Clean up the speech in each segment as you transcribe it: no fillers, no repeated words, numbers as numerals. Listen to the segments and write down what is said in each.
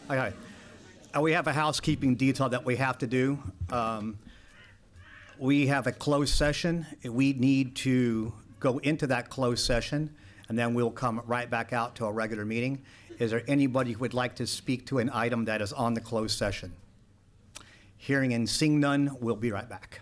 Okay. We have a housekeeping detail that we have to do. We have a closed session. We need to go into that closed session, and then we'll come right back out to a regular meeting. Is there anybody who would like to speak to an item that is on the closed session? Hearing and seeing none, we'll be right back.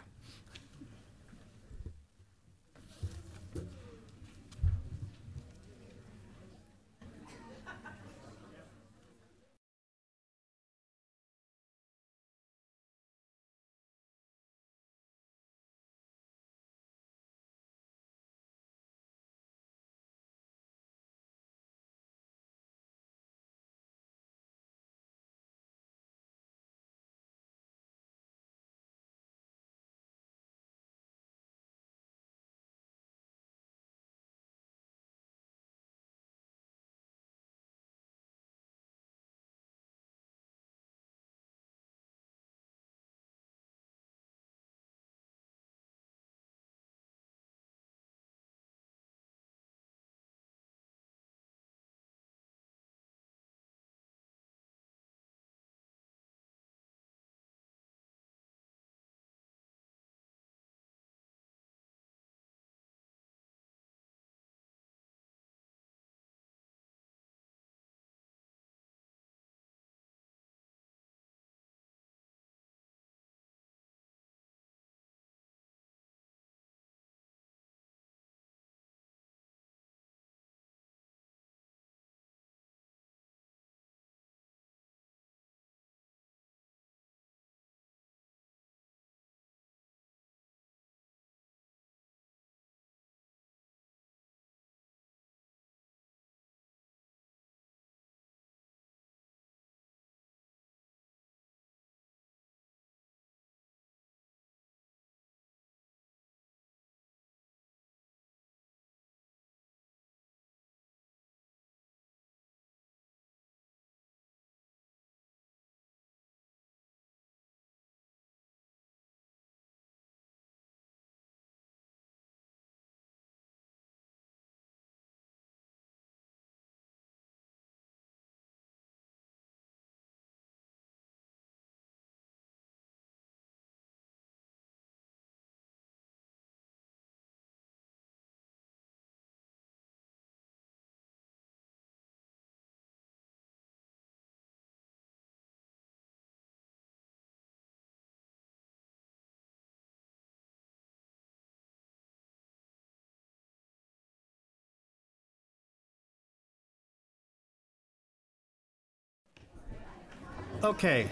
Okay.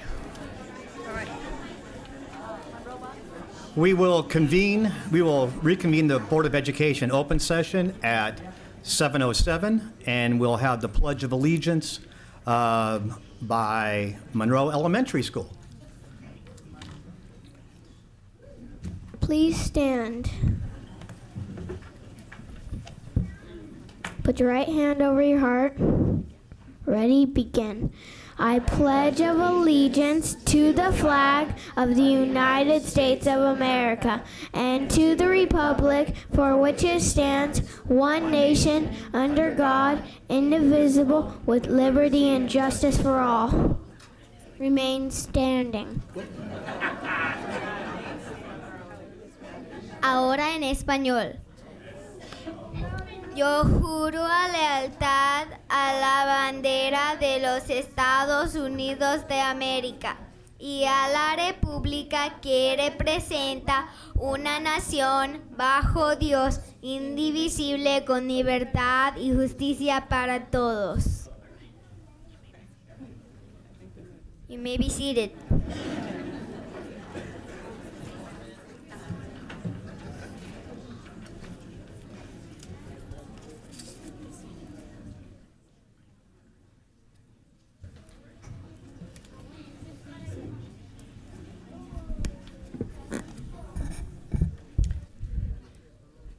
We will reconvene the Board of Education open session at 7:07, and we'll have the Pledge of Allegiance by Monroe Elementary School. Please stand. Put your right hand over your heart. Ready, begin. I pledge of allegiance to the flag of the United States of America and to the republic for which it stands, one nation, under God, indivisible, with liberty and justice for all. Remain standing. Ahora en español. Yo juro lealtad a la bandera de los Estados Unidos de América y a la república que representa una nación bajo Dios, indivisible, con libertad y justicia para todos. You may be seated.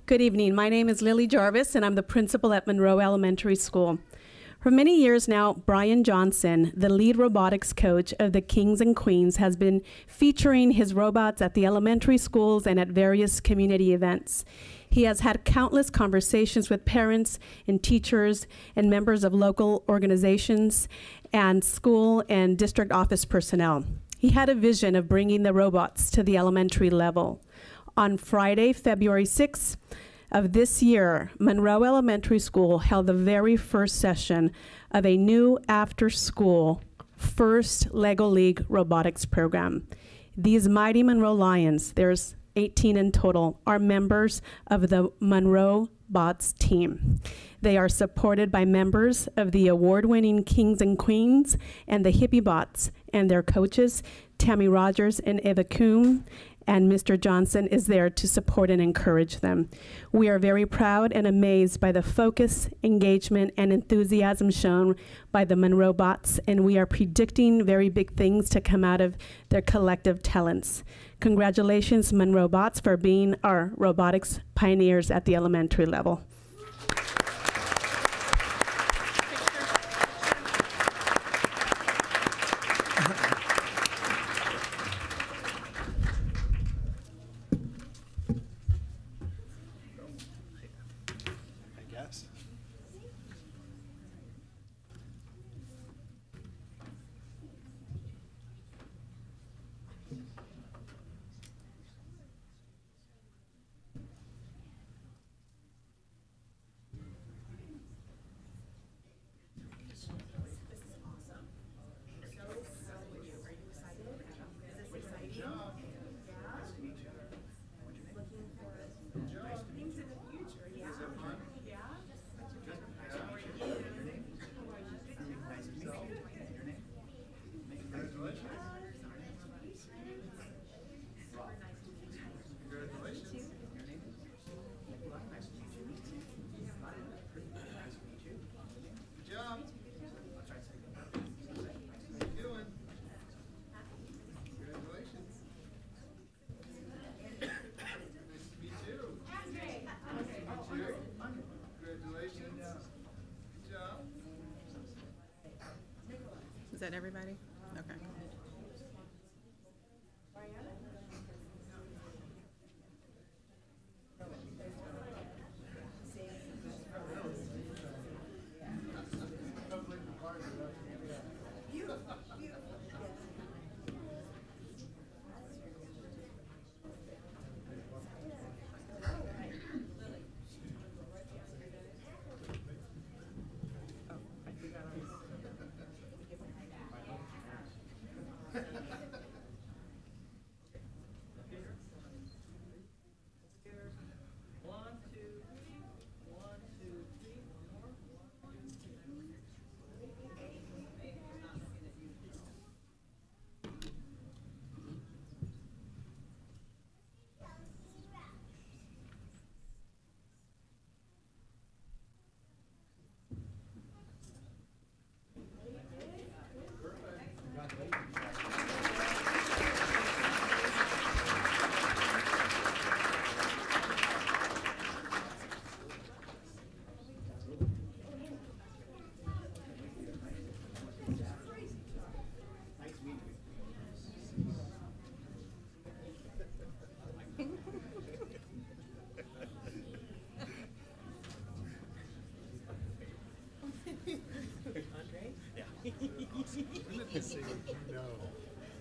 Good evening. My name is Lily Jarvis, and I'm the principal at Monroe Elementary School. For many years now, Brian Johnson, the lead robotics coach of the Kings and Queens, has been featuring his robots at the elementary schools and at various community events. He has had countless conversations with parents and teachers and members of local organizations and school and district office personnel. He had a vision of bringing the robots to the elementary level. On Friday, February 6th of this year, Monroe Elementary School held the very first session of a new after-school first LEGO League robotics program. These mighty Monroe Lions, there's 18 in total, are members of the Monroe Bots team. They are supported by members of the award-winning Kings and Queens and the Hippie Bots and their coaches, Tammy Rogers and Eva Kuhn, and Mr. Johnson is there to support and encourage them. We are very proud and amazed by the focus, engagement, and enthusiasm shown by the Monroe Bots, and we are predicting very big things to come out of their collective talents. Congratulations, Monroe Bots, for being our robotics pioneers at the elementary level. Is that everybody? Okay.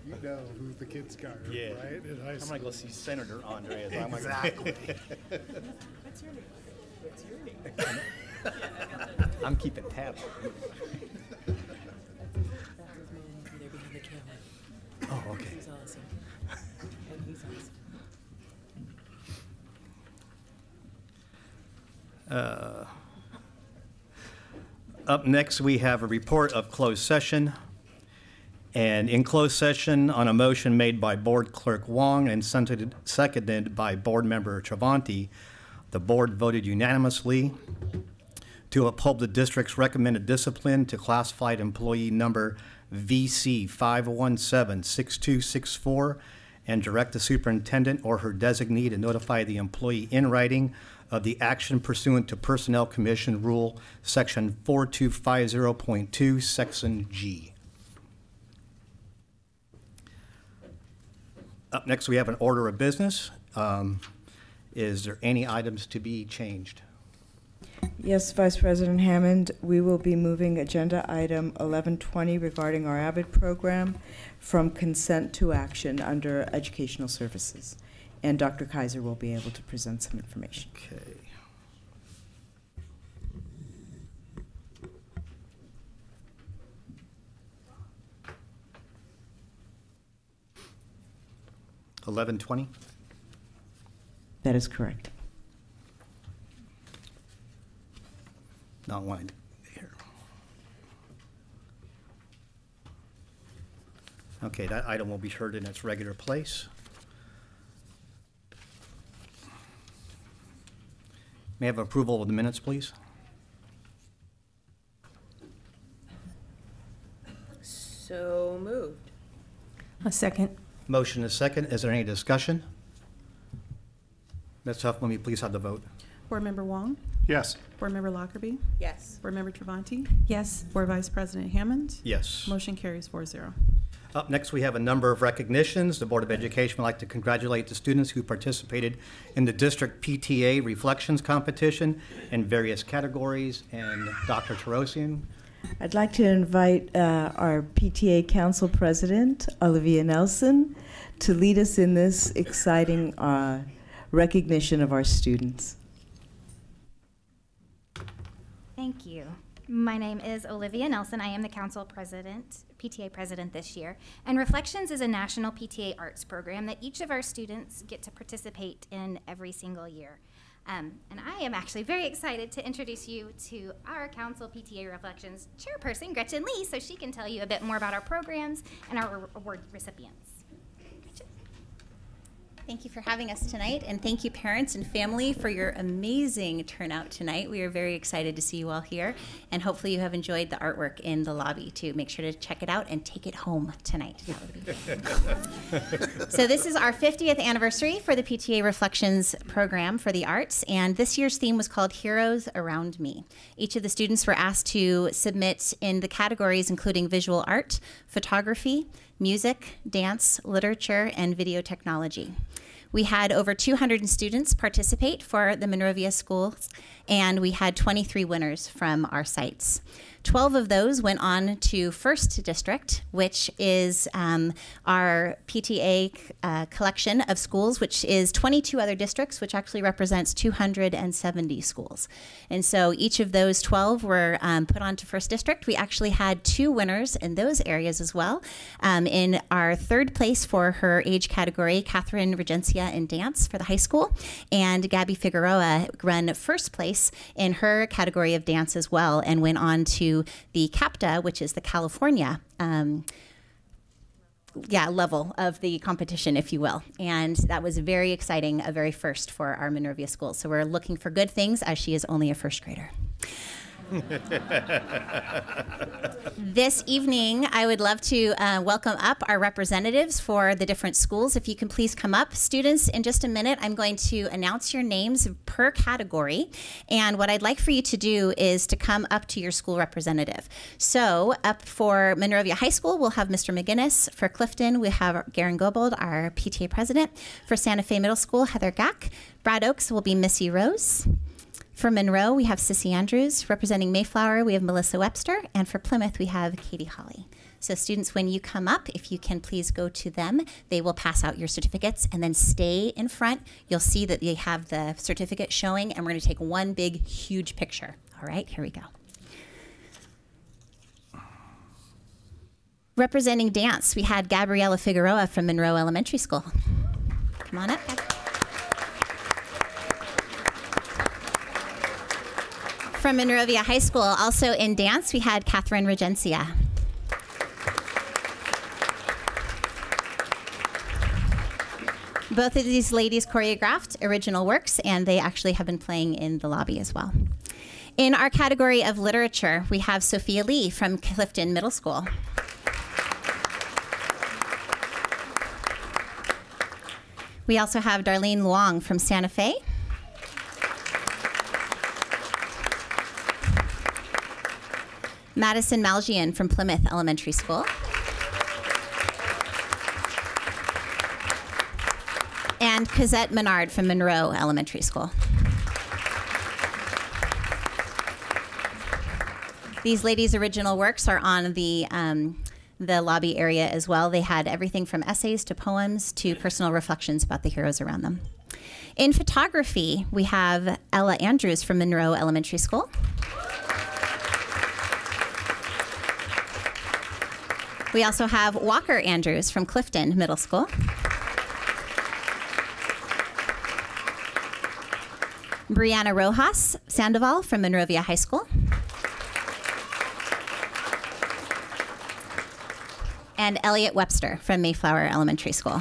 You know who the kids car, Yeah. right? In high I'm school. gonna go see Senator Andreas. Exactly. What's your name? What's your name? I'm keeping tabs. That was man there behind the camera. Oh, okay. He's awesome. And he's awesome. Up next, we have a report of closed session. And in closed session, on a motion made by Board Clerk Wong and seconded by Board Member Travanti, the board voted unanimously to uphold the district's recommended discipline to classified employee number VC 517-6264 and direct the superintendent or her designee to notify the employee in writing of the action pursuant to Personnel Commission Rule, Section 4250.2, Section G. Up next, we have an order of business. Is there any items to be changed? Yes, Vice President Hammond, we will be moving agenda item 1120 regarding our AVID program from consent to action under educational services. And Dr. Kaiser will be able to present some information. Okay. $11.20. That is correct. Not one here. Okay, that item will be heard in its regular place. May I have approval of the minutes, please? So moved. A second. Motion is second. Is there any discussion? Ms. Huff, let me please have the vote. Board Member Wong, Yes. Board Member Lockerbie, Yes. Board Member Travanti, Yes. Board Vice President Hammond. Yes. Motion carries 4-0. Up next, we have a number of recognitions. The Board of Education would like to congratulate the students who participated in the District PTA Reflections Competition in various categories. And Dr. Tarosian. I'd like to invite our PTA Council President, Olivia Nelson, to lead us in this exciting recognition of our students. Thank you. My name is Olivia Nelson. I am the council president, PTA president this year. And Reflections is a national PTA arts program that each of our students get to participate in every single year. And I am actually very excited to introduce you to our council PTA Reflections chairperson, Gretchen Lee, so she can tell you a bit more about our programs and our award recipients. Thank you for having us tonight, and thank you parents and family for your amazing turnout tonight. We are very excited to see you all here, and hopefully you have enjoyed the artwork in the lobby too. Make sure to check it out and take it home tonight. That would be So this is our 50th anniversary for the PTA Reflections program for the arts, and this year's theme was called Heroes Around Me. Each of the students were asked to submit in the categories including visual art, photography, music, dance, literature, and video technology. We had over 200 students participate for the Monrovia schools, and we had 23 winners from our sites. 12 of those went on to First District, which is our PTA collection of schools, which is 22 other districts, which actually represents 270 schools. And so each of those 12 were put onto First District. We actually had 2 winners in those areas as well. In our third place for her age category, Catherine Regencia in dance for the high school, and Gabby Figueroa ran first place in her category of dance as well, and went on to the CAPTA, which is the California level of the competition, if you will. And that was very exciting, a very first for our Monrovia schools. So we're looking for good things, as she is only a first grader. This evening, I would love to welcome up our representatives for the different schools. If you can please come up. Students, in just a minute, I'm going to announce your names per category. And what I'd like for you to do is to come up to your school representative. So up for Monrovia High School, we'll have Mr. McGinnis. For Clifton, we have Garen Gobold, our PTA president. For Santa Fe Middle School, Heather Gack. Brad Oaks will be Missy Rose. For Monroe, we have Sissy Andrews. Representing Mayflower, we have Melissa Webster. And for Plymouth, we have Katie Holly. So students, when you come up, if you can please go to them, they will pass out your certificates, and then stay in front. You'll see that they have the certificate showing, and we're going to take one big, huge picture. All right, here we go. Representing dance, we had Gabriela Figueroa from Monroe Elementary School. Come on up. From Monrovia High School, also in dance, we had Catherine Regencia. Both of these ladies choreographed original works, and they actually have been playing in the lobby as well. In our category of literature, we have Sophia Lee from Clifton Middle School. We also have Darlene Luong from Santa Fe. Madison Malgian from Plymouth Elementary School. And and Cosette Menard from Monroe Elementary School. These ladies' original works are on the lobby area as well. They had everything from essays to poems to personal reflections about the heroes around them. In photography, we have Ella Andrews from Monroe Elementary School. We also have Walker Andrews from Clifton Middle School. Brianna Rojas Sandoval from Monrovia High School. And Elliot Webster from Mayflower Elementary School.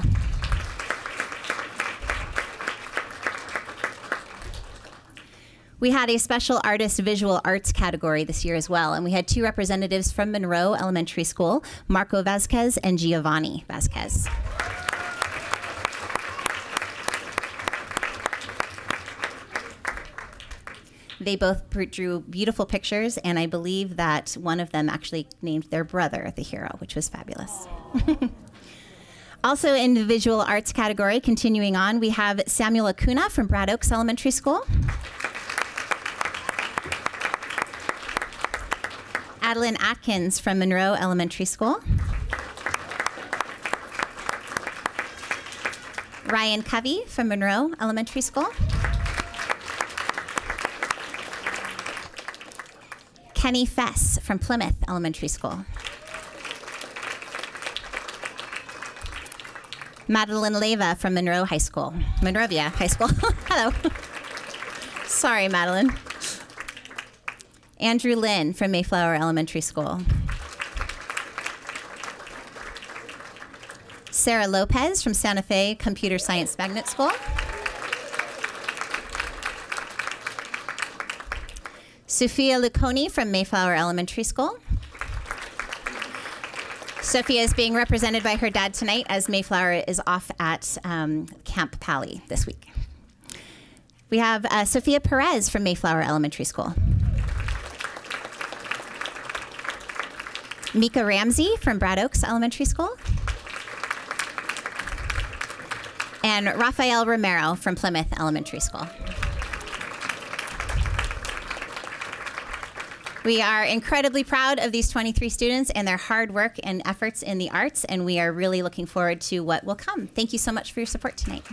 We had a special artist visual arts category this year as well, and we had 2 representatives from Monroe Elementary School, Marco Vasquez and Giovanni Vasquez. They both drew beautiful pictures, and I believe that one of them actually named their brother the hero, which was fabulous. Also in the visual arts category, continuing on, we have Samuel Acuna from Brad Oaks Elementary School. Adeline Atkins from Monroe Elementary School. Ryan Covey from Monroe Elementary School. Kenny Fess from Plymouth Elementary School. Madeline Leva from Monrovia High School. Hello. Sorry, Madeline. Andrew Lynn from Mayflower Elementary School. Sarah Lopez from Santa Fe Computer Science Magnet School. Sophia Luconi from Mayflower Elementary School. Sophia is being represented by her dad tonight as Mayflower is off at Camp Pally this week. We have Sophia Perez from Mayflower Elementary School. Mika Ramsey from Brad Oaks Elementary School. And Rafael Romero from Plymouth Elementary School. We are incredibly proud of these 23 students and their hard work and efforts in the arts, and we are really looking forward to what will come. Thank you so much for your support tonight.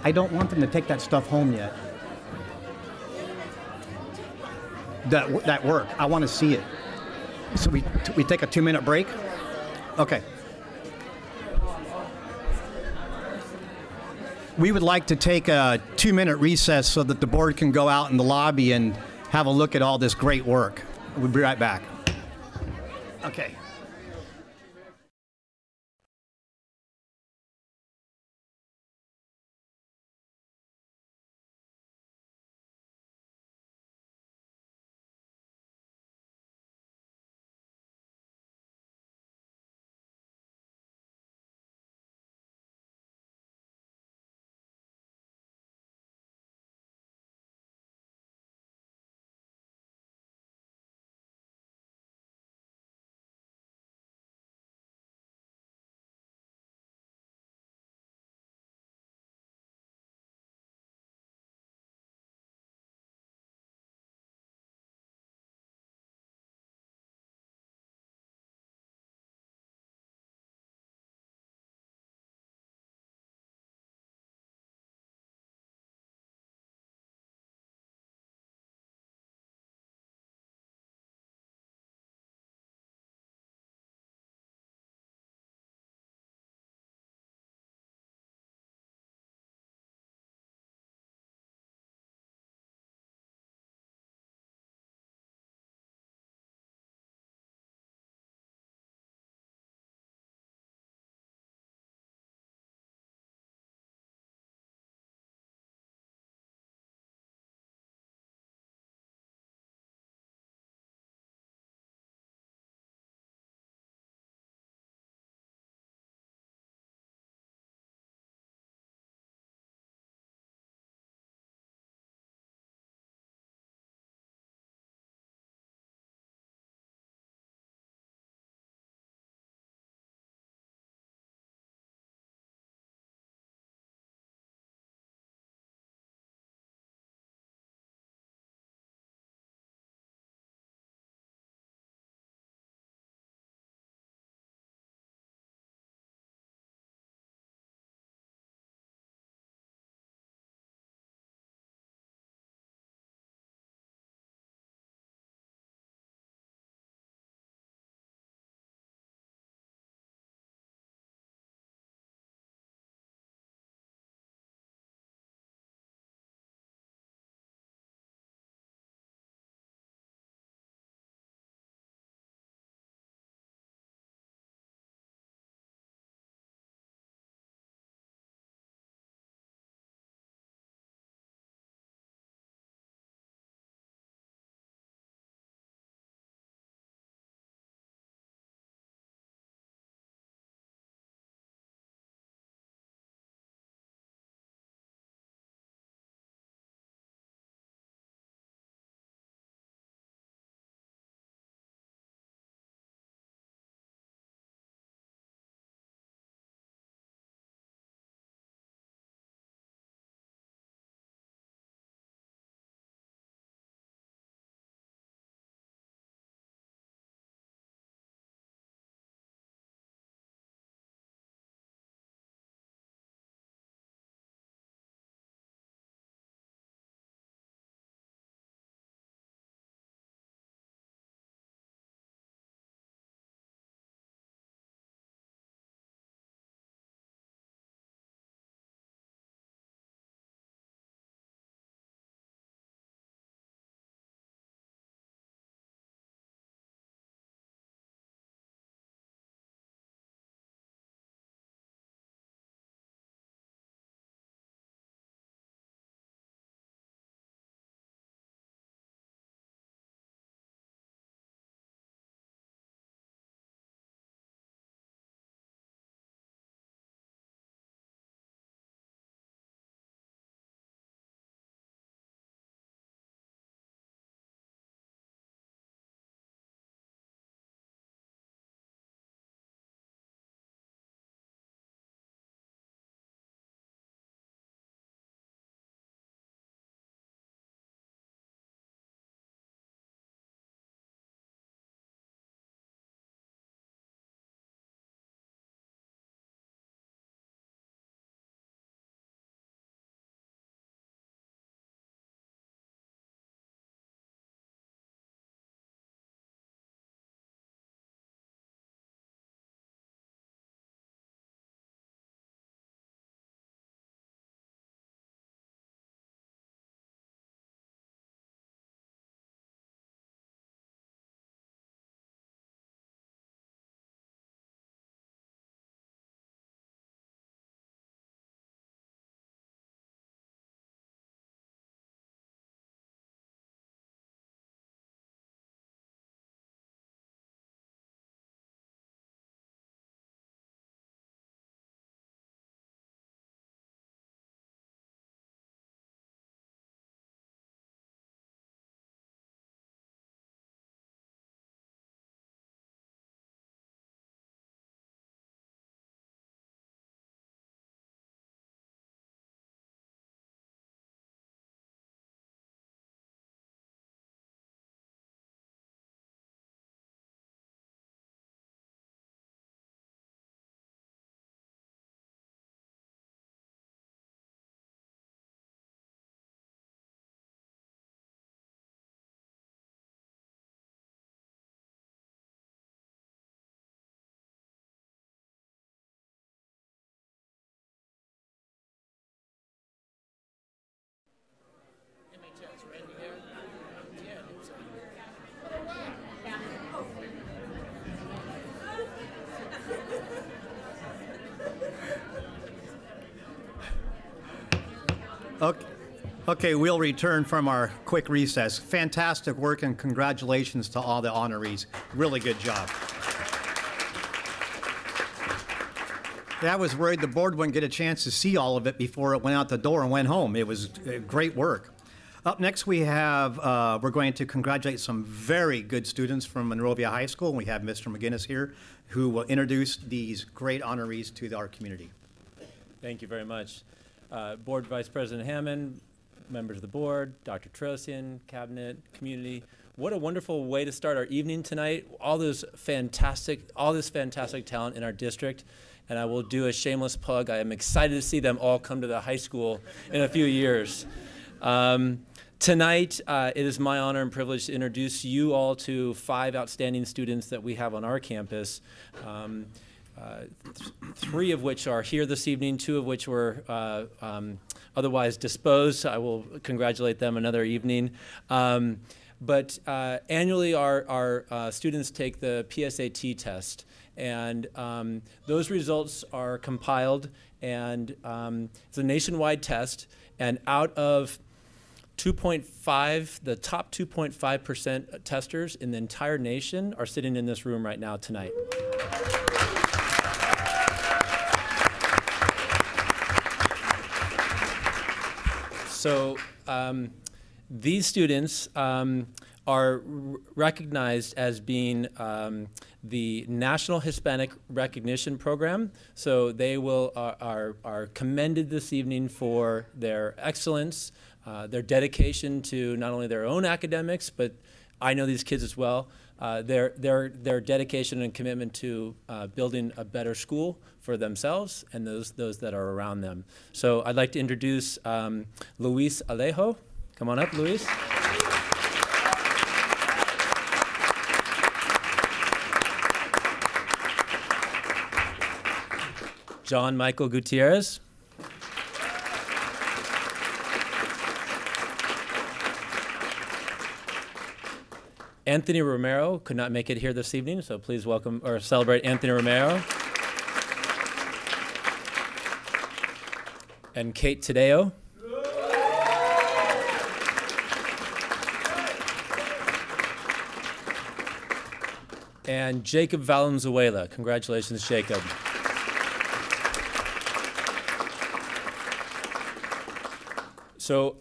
I don't want them to take that stuff home yet. That work. I want to see it. So we take a 2-minute break? Okay. We would like to take a 2-minute recess so that the board can go out in the lobby and have a look at all this great work. We'll be right back. Okay. Okay, we'll return from our quick recess. Fantastic work and congratulations to all the honorees. Really good job. Yeah, I was worried the board wouldn't get a chance to see all of it before it went out the door and went home. It was great work. Up next, we're going to congratulate some very good students from Monrovia High School. We have Mr. McGinnis here, who will introduce these great honorees to our community. Thank you very much. Board Vice President Hammond, members of the board, Dr. Trosian, cabinet, community. What a wonderful way to start our evening tonight. All this fantastic talent in our district. And I will do a shameless plug. I am excited to see them all come to the high school in a few years. Tonight, it is my honor and privilege to introduce you all to 5 outstanding students that we have on our campus. 3 of which are here this evening, 2 of which were otherwise disposed. I will congratulate them another evening. But annually, our students take the PSAT test. And those results are compiled, and it's a nationwide test. And out of the top 2.5% testers in the entire nation are sitting in this room right now tonight. So these students are recognized as being the National Hispanic Recognition Program. So they are commended this evening for their excellence, their dedication to not only their own academics, but I know these kids as well, their dedication and commitment to building a better school for themselves and those that are around them. So I'd like to introduce Luis Alejo. Come on up, Luis. John Michael Gutierrez. Anthony Romero could not make it here this evening, so please welcome or celebrate Anthony Romero. And Kate Tadeo. And Jacob Valenzuela. Congratulations, Jacob. So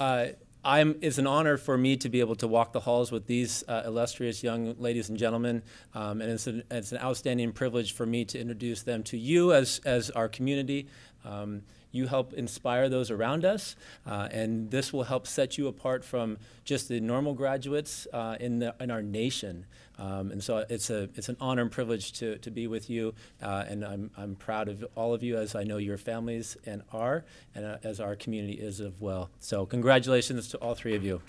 it's an honor for me to be able to walk the halls with these illustrious young ladies and gentlemen, and it's an outstanding privilege for me to introduce them to you as our community. You help inspire those around us, and this will help set you apart from just the normal graduates in our nation. And so it's an honor and privilege to be with you, and I'm proud of all of you, as I know your families and as our community is as well. So congratulations to all 3 of you.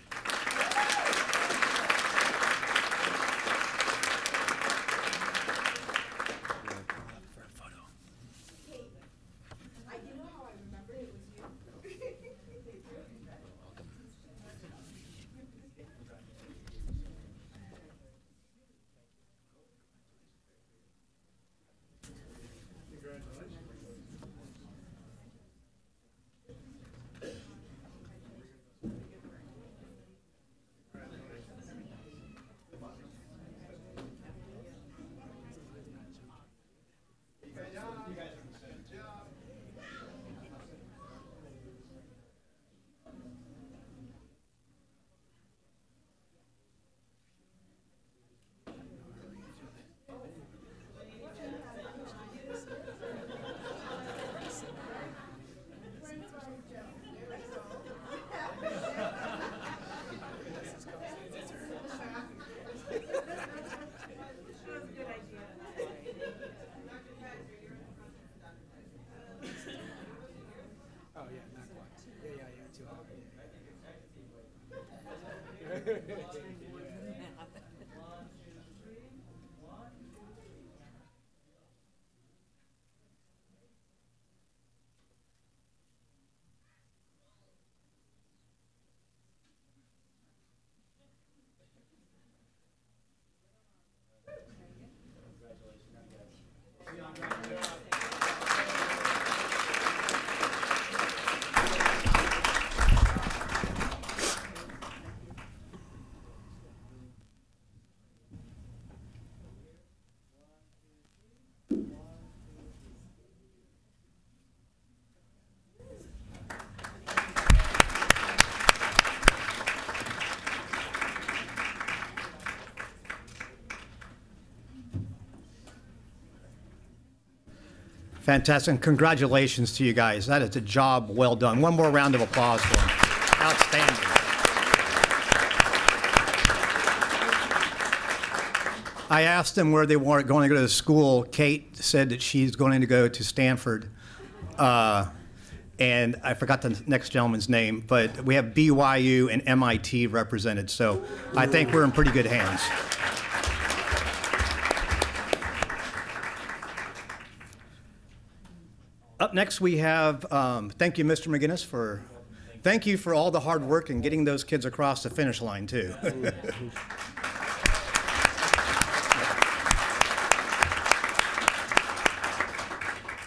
Fantastic. And congratulations to you guys. That is a job well done. One more round of applause for them. Outstanding. I asked them where they were going to go to school. Kate said that she's going to go to Stanford. And I forgot the next gentleman's name, but we have BYU and MIT represented. So I think we're in pretty good hands. Up next, we have, thank you, Mr. McGinnis, thank you for all the hard work and getting those kids across the finish line, too.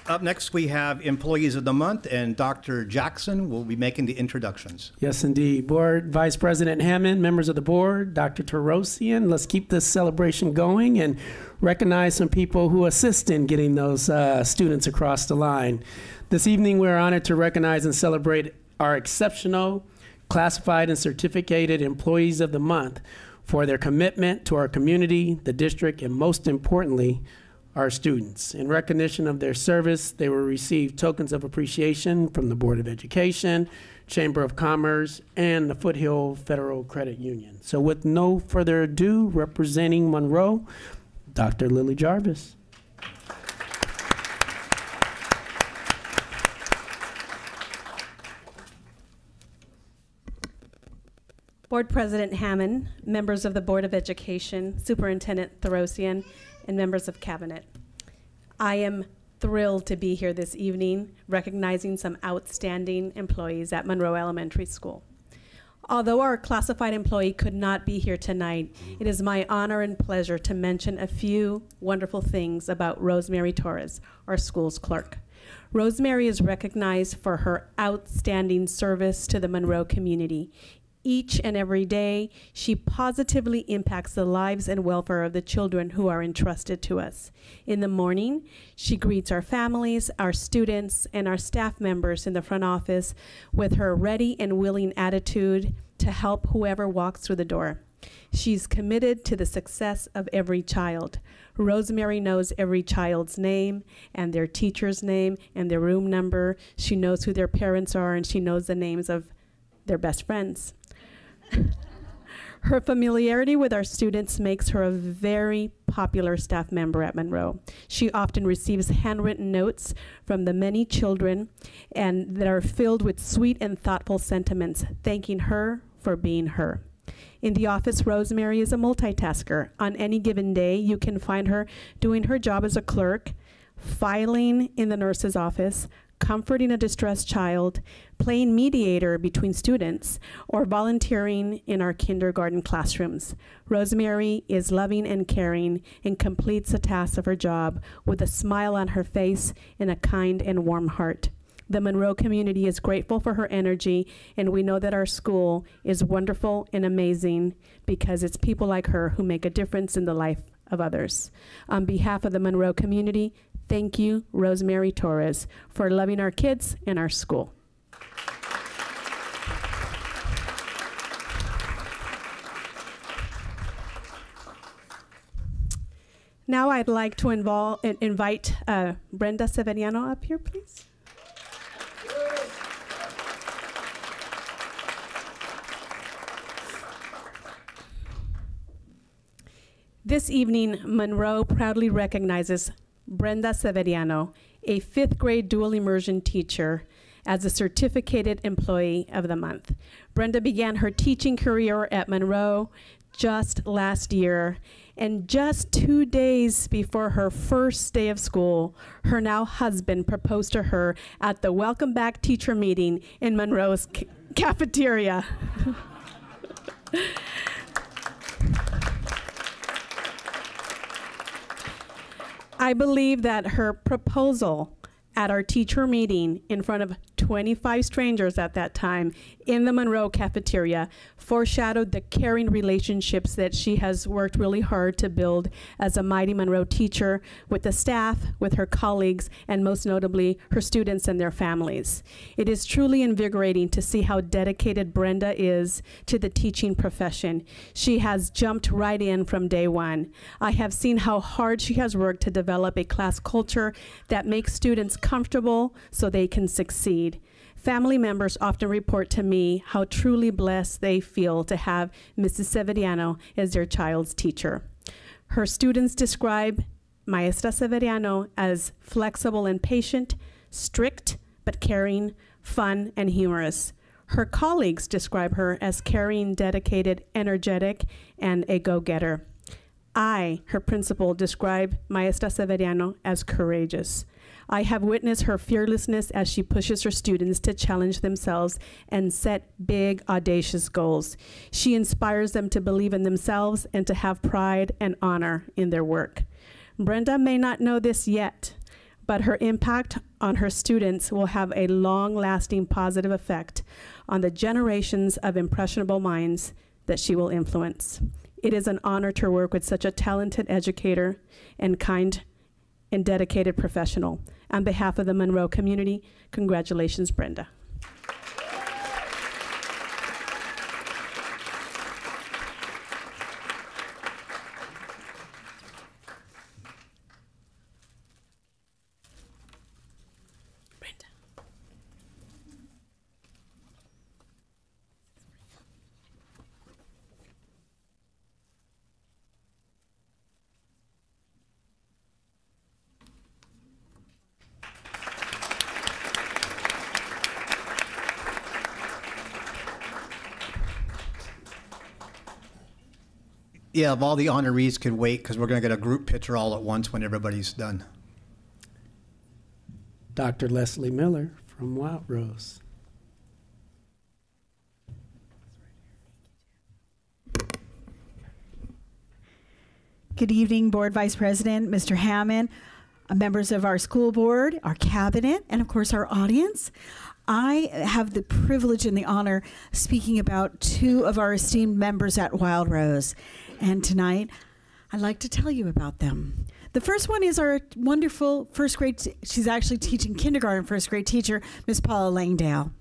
Up next, we have Employees of the Month, and Dr. Jackson will be making the introductions. Yes, indeed. Board Vice President Hammond, members of the board, Dr. Terosian, let's keep this celebration going and recognize some people who assist in getting those students across the line. This evening, we're honored to recognize and celebrate our exceptional classified and certificated Employees of the Month for their commitment to our community, the district, and most importantly, our students. In recognition of their service, they will receive tokens of appreciation from the Board of Education, Chamber of Commerce, and the Foothill Federal Credit Union. So with no further ado, representing Monroe, Dr. Lily Jarvis. Board President Hammond, members of the Board of Education, Superintendent Terosian, and members of Cabinet. I am thrilled to be here this evening recognizing some outstanding employees at Monroe Elementary School. Although our classified employee could not be here tonight, it is my honor and pleasure to mention a few wonderful things about Rosemary Torres, our school's clerk. Rosemary is recognized for her outstanding service to the Monroe community. Each and every day, she positively impacts the lives and welfare of the children who are entrusted to us. In the morning, she greets our families, our students, and our staff members in the front office with her ready and willing attitude to help whoever walks through the door. She's committed to the success of every child. Rosemary knows every child's name and their teacher's name and their room number. She knows who their parents are, and she knows the names of their best friends. Her familiarity with our students makes her a very popular staff member at Monroe. She often receives handwritten notes from the many children and that are filled with sweet and thoughtful sentiments, thanking her for being her. In the office, Rosemary is a multitasker. On any given day, you can find her doing her job as a clerk, filing in the nurse's office, comforting a distressed child, playing mediator between students, or volunteering in our kindergarten classrooms. Rosemary is loving and caring and completes the tasks of her job with a smile on her face and a kind and warm heart. The Monroe community is grateful for her energy, and we know that our school is wonderful and amazing because it's people like her who make a difference in the life of others. On behalf of the Monroe community, thank you, Rosemary Torres, for loving our kids and our school. Now I'd like to invite Brenda Severiano up here, please. This evening, Monroe proudly recognizes Brenda Severiano, a 5th grade dual immersion teacher, as a certificated employee of the month. Brenda began her teaching career at Monroe just last year, and just 2 days before her first day of school, her now husband proposed to her at the Welcome Back teacher meeting in Monroe's cafeteria. I believe that her proposal at our teacher meeting in front of 25 strangers at that time in the Monroe cafeteria foreshadowed the caring relationships that she has worked really hard to build as a mighty Monroe teacher with the staff, with her colleagues, and most notably her students and their families. It is truly invigorating to see how dedicated Brenda is to the teaching profession. She has jumped right in from day one. I have seen how hard she has worked to develop a class culture that makes students comfortable so they can succeed. Family members often report to me how truly blessed they feel to have Mrs. Severiano as their child's teacher. Her students describe Maestra Severiano as flexible and patient, strict but caring, fun and humorous. Her colleagues describe her as caring, dedicated, energetic, and a go-getter. I, her principal, describe Maestra Severiano as courageous. I have witnessed her fearlessness as she pushes her students to challenge themselves and set big, audacious goals. She inspires them to believe in themselves and to have pride and honor in their work. Brenda may not know this yet, but her impact on her students will have a long-lasting positive effect on the generations of impressionable minds that she will influence. It is an honor to work with such a talented educator and kind and dedicated professional. On behalf of the Monroe community, congratulations, Brenda. Yeah, if all the honorees could wait, because we're going to get a group picture all at once when everybody's done. Dr. Leslie Miller from Wild Rose. Good evening, Board Vice President, Mr. Hammond, members of our school board, our cabinet, and of course our audience. I have the privilege and the honor speaking about two of our esteemed members at Wild Rose. And tonight, I'd like to tell you about them. The first one is our wonderful first grade, she's actually teaching kindergarten first grade teacher, Miss Paula Langdale.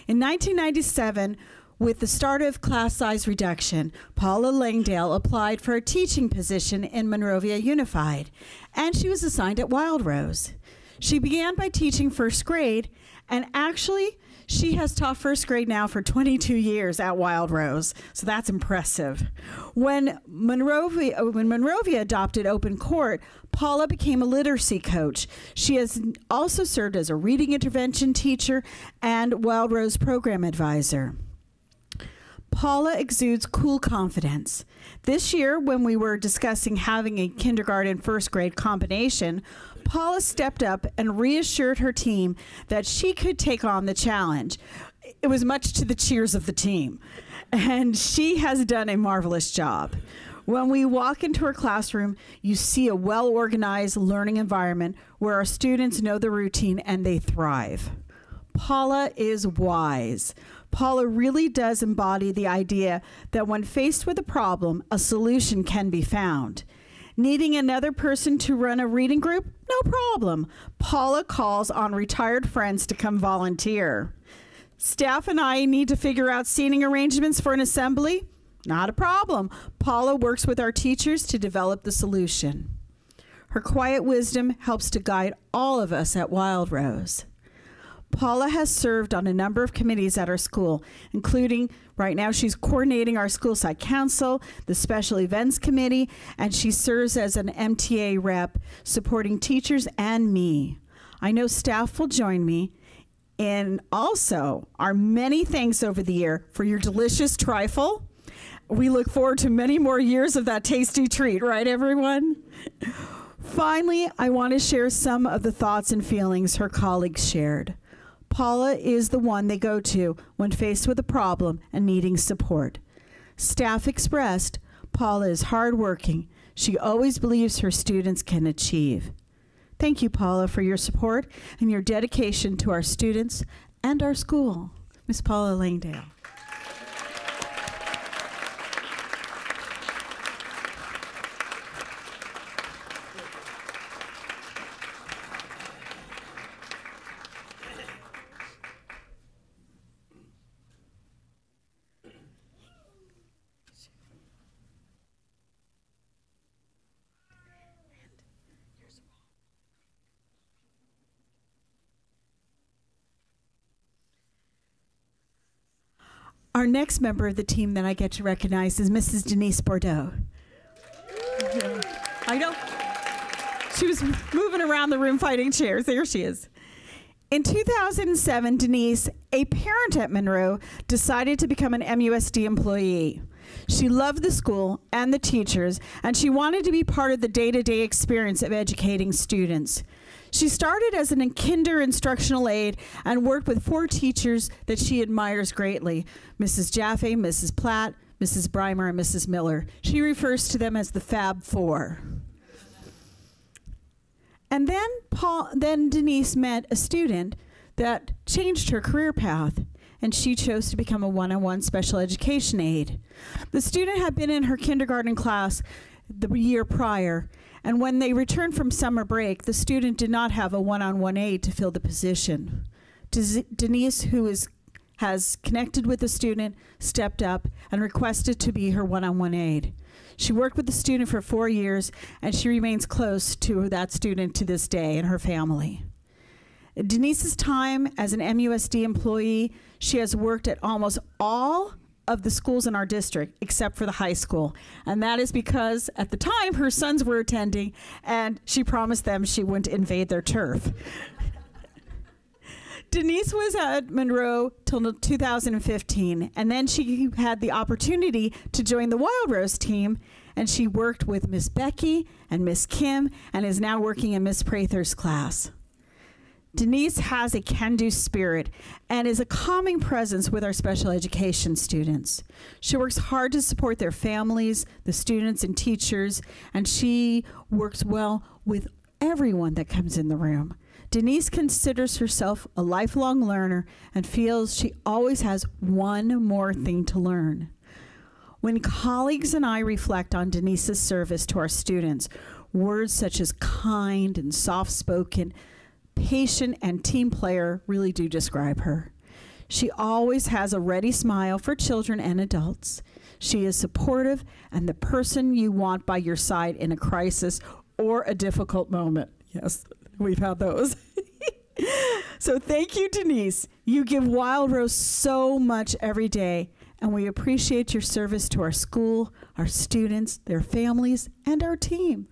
In 1997, with the start of class size reduction, Paula Langdale applied for a teaching position in Monrovia Unified, and she was assigned at Wild Rose. She began by teaching first grade, and actually, she has taught first grade now for 22 years at Wild Rose, so that's impressive. When Monrovia adopted open court, Paula became a literacy coach. She has also served as a reading intervention teacher and Wild Rose program advisor. Paula exudes cool confidence. This year, when we were discussing having a kindergarten first grade combination, Paula stepped up and reassured her team that she could take on the challenge. It was much to the cheers of the team, and she has done a marvelous job. When we walk into her classroom, you see a well-organized learning environment where our students know the routine and they thrive. Paula is wise. Paula really does embody the idea that when faced with a problem, a solution can be found. Needing another person to run a reading group? No problem. Paula calls on retired friends to come volunteer. Staff and I need to figure out seating arrangements for an assembly? Not a problem. Paula works with our teachers to develop the solution. Her quiet wisdom helps to guide all of us at Wild Rose. Paula has served on a number of committees at our school, including right now she's coordinating our school site council, the special events committee, and she serves as an MTA rep supporting teachers and me. I know staff will join me in also our many thanks over the year for your delicious trifle. We look forward to many more years of that tasty treat, right everyone? Finally, I want to share some of the thoughts and feelings her colleagues shared. Paula is the one they go to when faced with a problem and needing support. Staff expressed, Paula is hardworking. She always believes her students can achieve. Thank you, Paula, for your support and your dedication to our students and our school. Ms. Paula Langdale. Our next member of the team that I get to recognize is Mrs. Denise Bordeaux. I know. She was moving around the room fighting chairs. There she is. In 2007, Denise, a parent at Monroe, decided to become an MUSD employee. She loved the school and the teachers, and she wanted to be part of the day-to-day experience of educating students. She started as a kinder instructional aide and worked with 4 teachers that she admires greatly: Mrs. Jaffe, Mrs. Platt, Mrs. Breimer, and Mrs. Miller. She refers to them as the Fab Four. And then Denise met a student that changed her career path, and she chose to become a one-on-one special education aide. The student had been in her kindergarten class the year prior, and when they returned from summer break, the student did not have a one-on-one aide to fill the position. Denise, who has connected with the student, stepped up and requested to be her one-on-one aide. She worked with the student for 4 years, and she remains close to that student to this day and her family. Denise's time as an MUSD employee, she has worked at almost all of the schools in our district except for the high school. And that is because at the time her sons were attending, and she promised them she wouldn't invade their turf. Denise was at Monroe till 2015, and then she had the opportunity to join the Wild Rose team, and she worked with Miss Becky and Miss Kim, and is now working in Miss Prather's class. Denise has a can-do spirit and is a calming presence with our special education students. She works hard to support their families, the students and teachers, and she works well with everyone that comes in the room. Denise considers herself a lifelong learner and feels she always has one more thing to learn. When colleagues and I reflect on Denise's service to our students, words such as kind and soft-spoken, patient, and team player really do describe her. She always has a ready smile for children and adults. She is supportive and the person you want by your side in a crisis or a difficult moment. Yes, we've had those. So thank you, Denise. You give Wild Rose so much every day, and we appreciate your service to our school, our students, their families, and our team.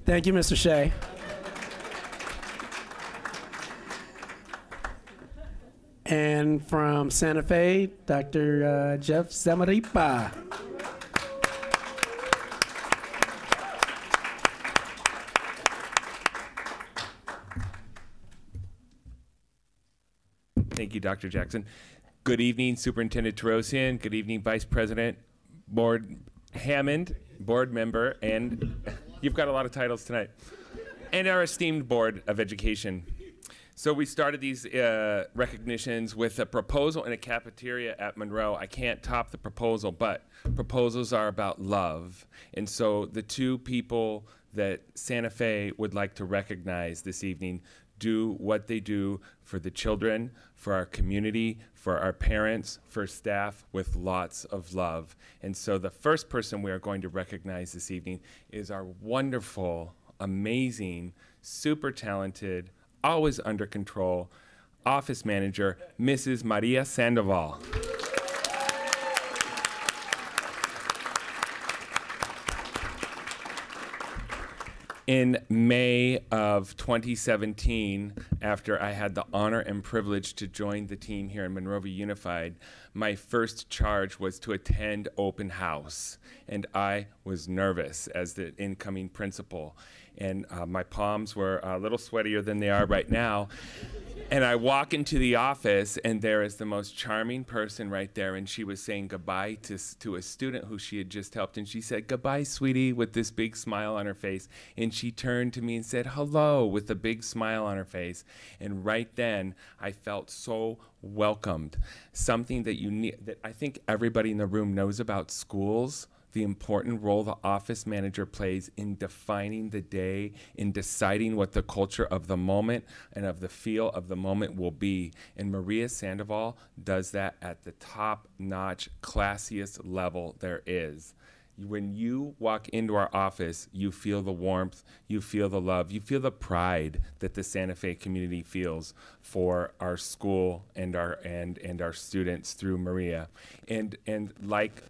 Thank you, Mr. Shea. And from Santa Fe, Dr. Jeff Zamaripa. Thank you, Dr. Jackson. Good evening, Superintendent Terosian. Good evening, Vice President Board Hammond, board member, and you've got a lot of titles tonight, and our esteemed Board of Education. So we started these recognitions with a proposal in a cafeteria at Monroe. I can't top the proposal, but proposals are about love. And so the 2 people that Santa Fe would like to recognize this evening do what they do for the children, for our community, for our parents, for staff, with lots of love. And so the first person we are going to recognize this evening is our wonderful, amazing, super talented, always under control office manager, Mrs. Maria Sandoval. In May of 2017, after I had the honor and privilege to join the team here in Monrovia Unified, my first charge was to attend open house. And I was nervous as the incoming principal. And my palms were a little sweatier than they are right now. And I walk into the office, and there is the most charming person right there, and she was saying goodbye to a student who she had just helped, and she said, "Goodbye, sweetie," with this big smile on her face. And she turned to me and said, "Hello," with a big smile on her face. And right then, I felt so welcomed. Something that that I think everybody in the room knows about schools, the important role the office manager plays in defining the day, in deciding what the culture of the moment and of the feel of the moment will be. And Maria Sandoval does that at the top-notch, classiest level there is. When you walk into our office, you feel the warmth, you feel the love, you feel the pride that the Santa Fe community feels for our school and our students through Maria. And like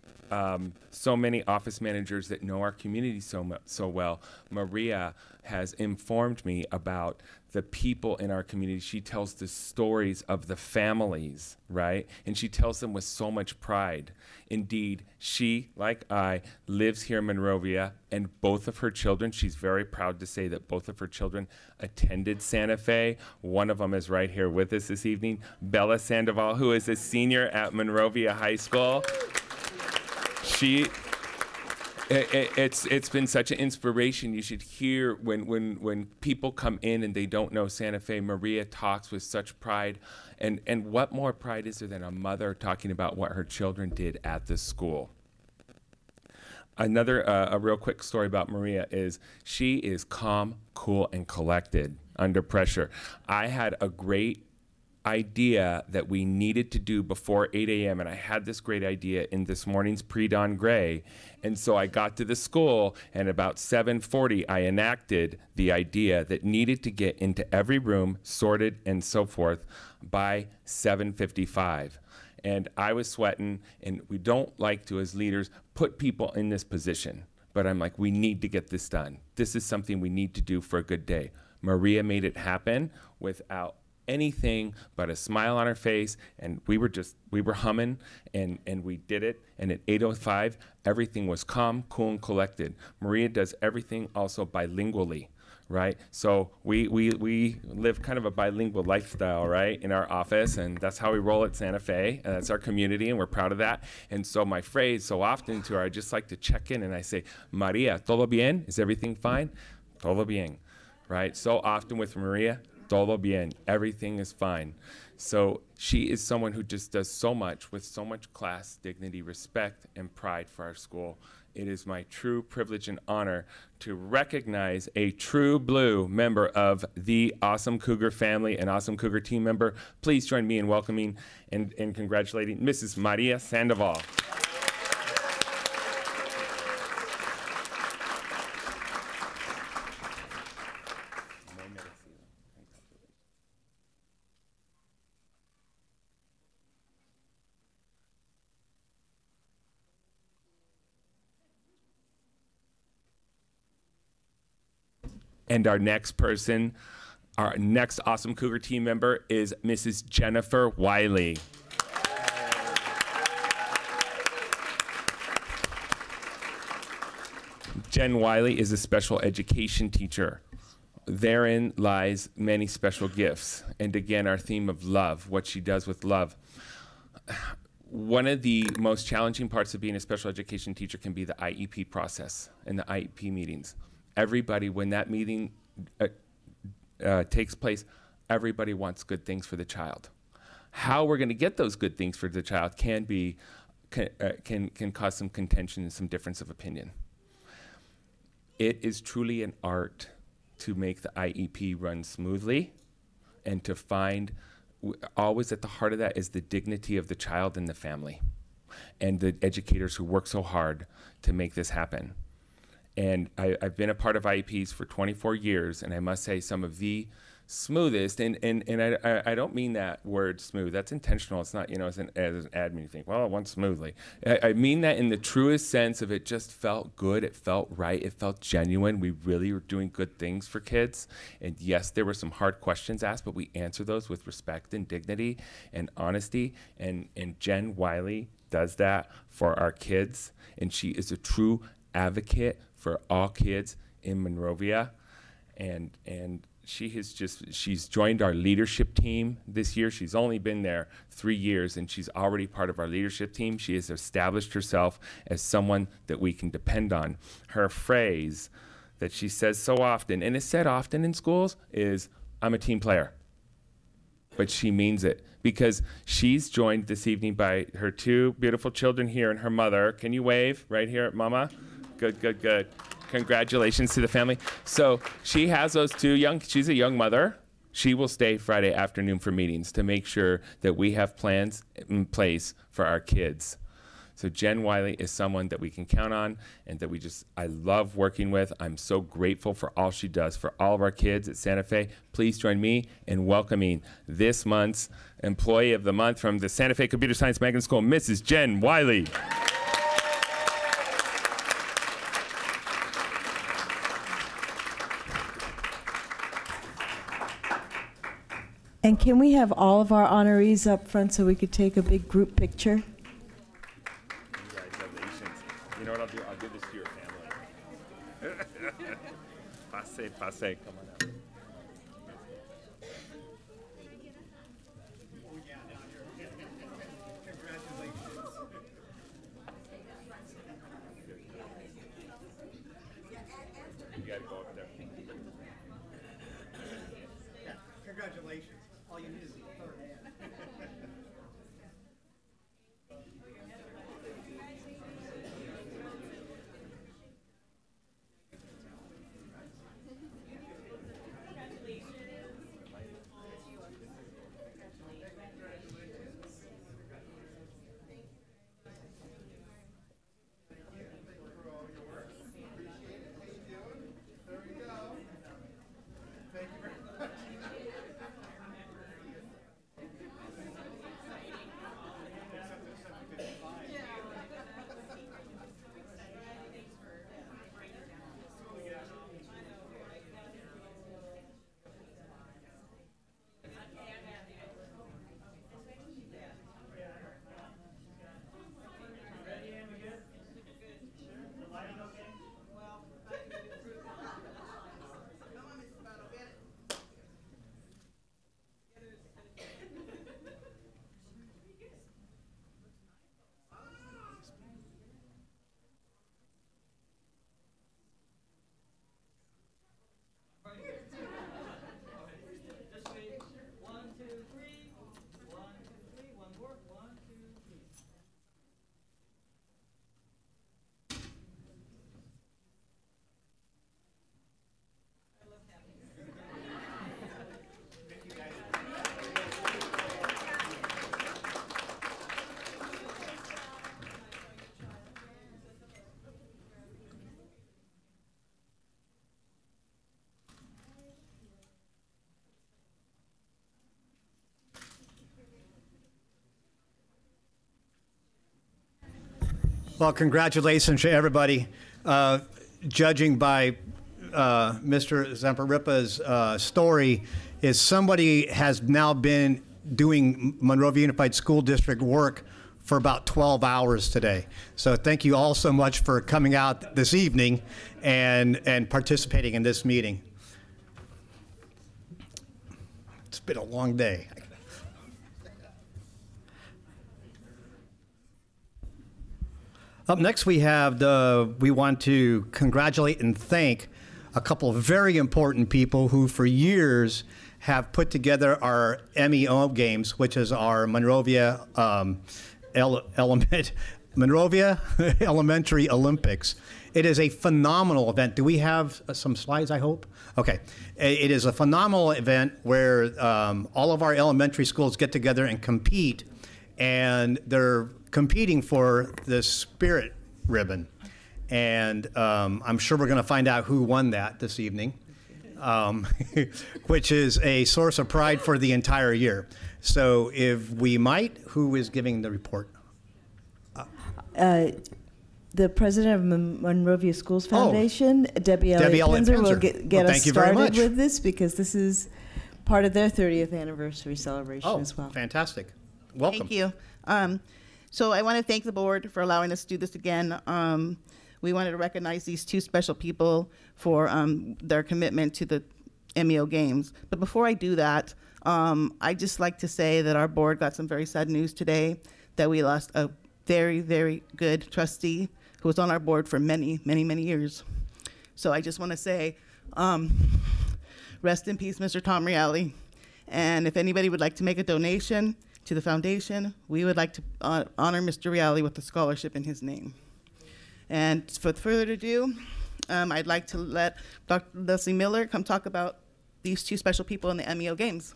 so many office managers that know our community so well, Maria has informed me about the people in our community. She tells the stories of the families, right? And she tells them with so much pride. Indeed, she, like I, lives here in Monrovia, and both of her children, she's very proud to say that both of her children attended Santa Fe. One of them is right here with us this evening, Bella Sandoval, who is a senior at Monrovia High School. It's been such an inspiration. You should hear when people come in and they don't know Santa Fe, Maria talks with such pride. And what more pride is there than a mother talking about what her children did at the school? Another, a real quick story about Maria is she is calm, cool, and collected under pressure. I had a great idea that we needed to do before 8 a.m. and I had this great idea in this morning's pre-dawn gray. And so I got to the school, and about 7:40 I enacted the idea that needed to get into every room, sorted and so forth, by 7:55. And I was sweating, and we don't like to, as leaders, put people in this position. But I'm like, we need to get this done. This is something we need to do for a good day. Maria made it happen without anything but a smile on her face, and we were humming, and we did it. And at 8:05, everything was calm, cool, and collected. Maria does everything also bilingually, right? So we live kind of a bilingual lifestyle, right, in our office, and that's how we roll at Santa Fe, and that's our community, and we're proud of that. And so my phrase so often to her, I just like to check in, and I say, "Maria, todo bien? Is everything fine?" Todo bien, right? So often with Maria, todo bien, everything is fine. So she is someone who just does so much with so much class, dignity, respect, and pride for our school. It is my true privilege and honor to recognize a true blue member of the Awesome Cougar family, an Awesome Cougar team member. Please join me in welcoming and congratulating Mrs. Maria Sandoval. And our next person, our next Awesome Cougar team member is Mrs. Jennifer Wiley. Jen Wiley is a special education teacher. Therein lies many special gifts. And again, our theme of love, what she does with love. One of the most challenging parts of being a special education teacher can be the IEP process and the IEP meetings. Everybody, when that meeting takes place, everybody wants good things for the child. How we're going to get those good things for the child can cause some contention and some difference of opinion. It is truly an art to make the IEP run smoothly, and to find, always at the heart of that is the dignity of the child and the family, and the educators who work so hard to make this happen. And I've been a part of IEPs for 24 years, and I must say some of the smoothest, and I don't mean that word smooth. That's intentional. It's not, as an admin, you think, well, it went smoothly. I mean that in the truest sense of it just felt good. It felt right. It felt genuine. We really were doing good things for kids. And yes, there were some hard questions asked, but we answered those with respect and dignity and honesty. And Jen Wiley does that for our kids. And she is a true advocate for all kids in Monrovia. And she's joined our leadership team this year. She's only been there 3 years, and she's already part of our leadership team. She has established herself as someone that we can depend on. Her phrase that she says so often, and is said often in schools, is, "I'm a team player." But she means it, because she's joined this evening by her 2 beautiful children here and her mother. Can you wave right here at Mama? Good, good, good. Congratulations to the family. So she has those 2 she's a young mother. She will stay Friday afternoon for meetings to make sure that we have plans in place for our kids. So Jen Wiley is someone that we can count on and that I love working with. I'm so grateful for all she does for all of our kids at Santa Fe. Please join me in welcoming this month's Employee of the Month from the Santa Fe Computer Science Magnet School, Mrs. Jen Wiley. And can we have all of our honorees up front so we could take a big group picture? Congratulations. You know what I'll do? I'll give this to your family. Passe. Come on out. You got to go up there. Congratulations. All you need is a third hand. Well, congratulations to everybody. Judging by Mr. Zamparipa's story, is somebody has now been doing Monrovia Unified School District work for about 12 hours today. So thank you all so much for coming out this evening and participating in this meeting. It's been a long day. Up next, we want to congratulate and thank a couple of very important people who for years have put together our MEO Games, which is our Monrovia Monrovia Elementary Olympics. It is a phenomenal event. Do we have some slides, I hope? Okay. It is a phenomenal event where all of our elementary schools get together and compete, and they're competing for the Spirit Ribbon. And I'm sure we're going to find out who won that this evening. which is a source of pride for the entire year. So if we might, who is giving the report? The president of Monrovia Schools Foundation, Debbie Elliott Pinzer, will get us thank you very started much. with this, because this is part of their 30th anniversary celebration as well. Fantastic. Welcome. Thank you. So I want to thank the board for allowing us to do this again. We wanted to recognize these two special people for their commitment to the MEO Games. But before I do that, I'd just like to say that our board got some very sad news today, that we lost a very, very good trustee who was on our board for many, many, many years. So I just want to say, rest in peace, Mr. Tom Reale. And if anybody would like to make a donation to the foundation, we would like to honor Mr. Reale with a scholarship in his name. And for further ado, I'd like to let Dr. Leslie Miller come talk about these two special people in the MEO Games.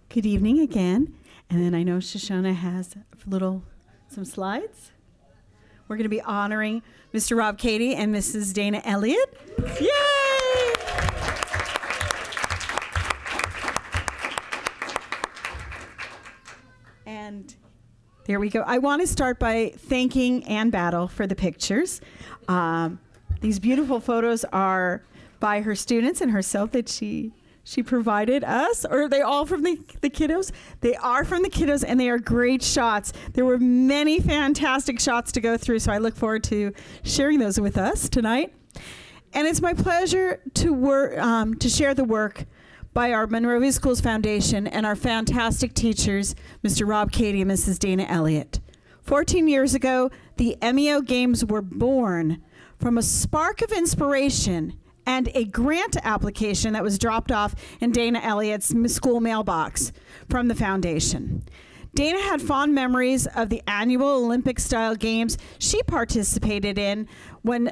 Good evening again. And then I know Shoshana has some slides. We're going to be honoring Mr. Rob Cady and Mrs. Dana Elliott. Yay! And there we go. I want to start by thanking Ann Battle for the pictures. These beautiful photos are by her students and herself that she provided us. Or are they all from the kiddos? They are from the kiddos, and they are great shots. There were many fantastic shots to go through, so I look forward to sharing those with us tonight. And it's my pleasure to share the work by our Monrovia Schools Foundation and our fantastic teachers, Mr. Rob Cady and Mrs. Dana Elliott. 14 years ago, the MEO Games were born from a spark of inspiration and a grant application that was dropped off in Dana Elliott's school mailbox from the foundation. Dana had fond memories of the annual Olympic-style games she participated in when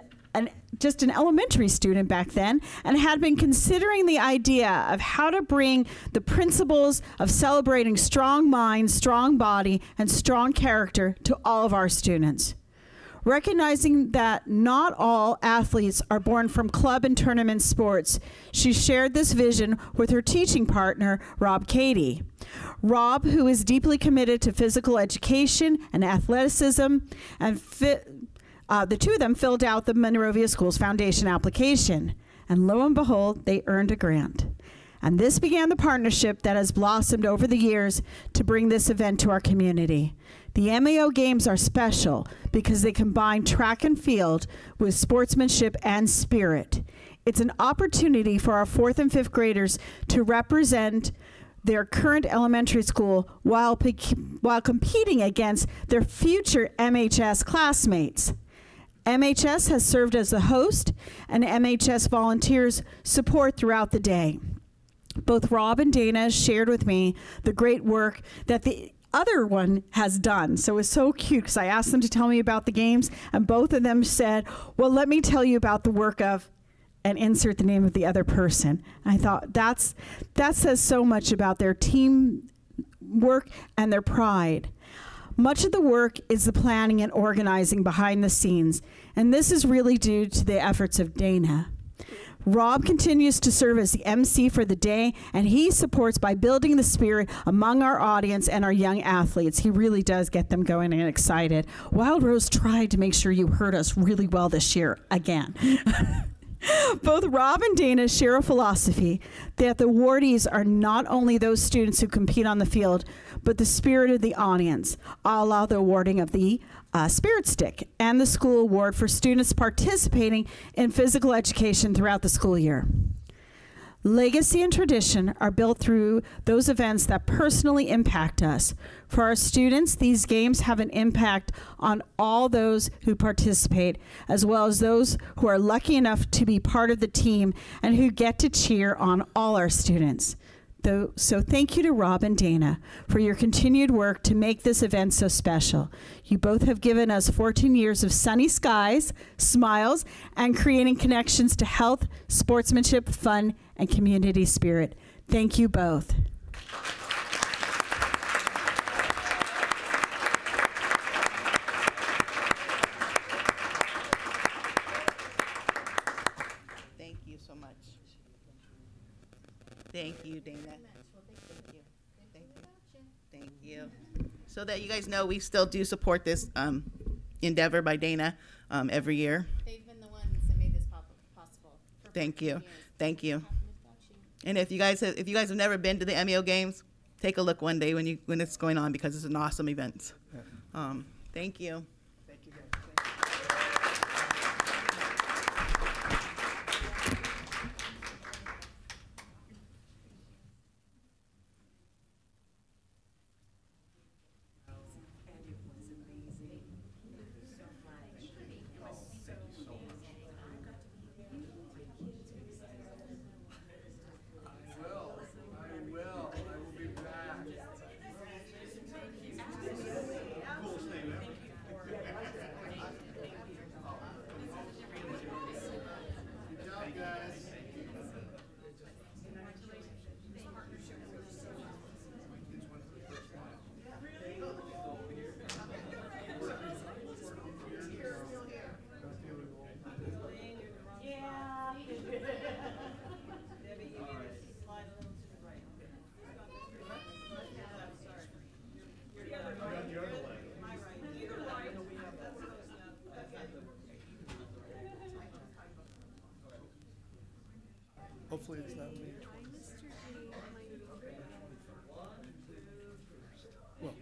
just an elementary student back then, and had been considering the idea of how to bring the principles of celebrating strong mind, strong body, and strong character to all of our students. Recognizing that not all athletes are born from club and tournament sports, she shared this vision with her teaching partner, Rob Cady. Rob, who is deeply committed to physical education and athleticism, and the two of them filled out the Monrovia Schools Foundation application. And lo and behold, they earned a grant. And this began the partnership that has blossomed over the years to bring this event to our community. The MEO Games are special because they combine track and field with sportsmanship and spirit. It's an opportunity for our 4th and 5th graders to represent their current elementary school while competing against their future MHS classmates. MHS has served as the host, and MHS volunteers support throughout the day. Both Rob and Dana shared with me the great work that the other one has done. So it was so cute because I asked them to tell me about the games, and both of them said, well, let me tell you about the work of, and insert the name of the other person. And I thought that says so much about their team work and their pride. Much of the work is the planning and organizing behind the scenes, and this is really due to the efforts of Dana. Rob continues to serve as the MC for the day, and he supports by building the spirit among our audience and our young athletes. He really does get them going and excited. Wild Rose tried to make sure you heard us really well this year, again. Both Rob and Dana share a philosophy that the awardees are not only those students who compete on the field, but the spirit of the audience, a la the awarding of the Spirit Stick and the school award for students participating in physical education throughout the school year. Legacy and tradition are built through those events that personally impact us. For our students, these games have an impact on all those who participate, as well as those who are lucky enough to be part of the team and who get to cheer on all our students. So thank you to Rob and Dana for your continued work to make this event so special. You both have given us 14 years of sunny skies, smiles, and creating connections to health, sportsmanship, fun, and community spirit. Thank you both. Thank you, Dana. Thank you. So that you guys know, we still do support this endeavor by Dana every year. They've been the ones that made this possible. Thank you. Thank you. And if you guys have never been to the MEO Games, take a look one day when it's going on, because it's an awesome event. Thank you. Thank you, guys. Hopefully it's not me. Well.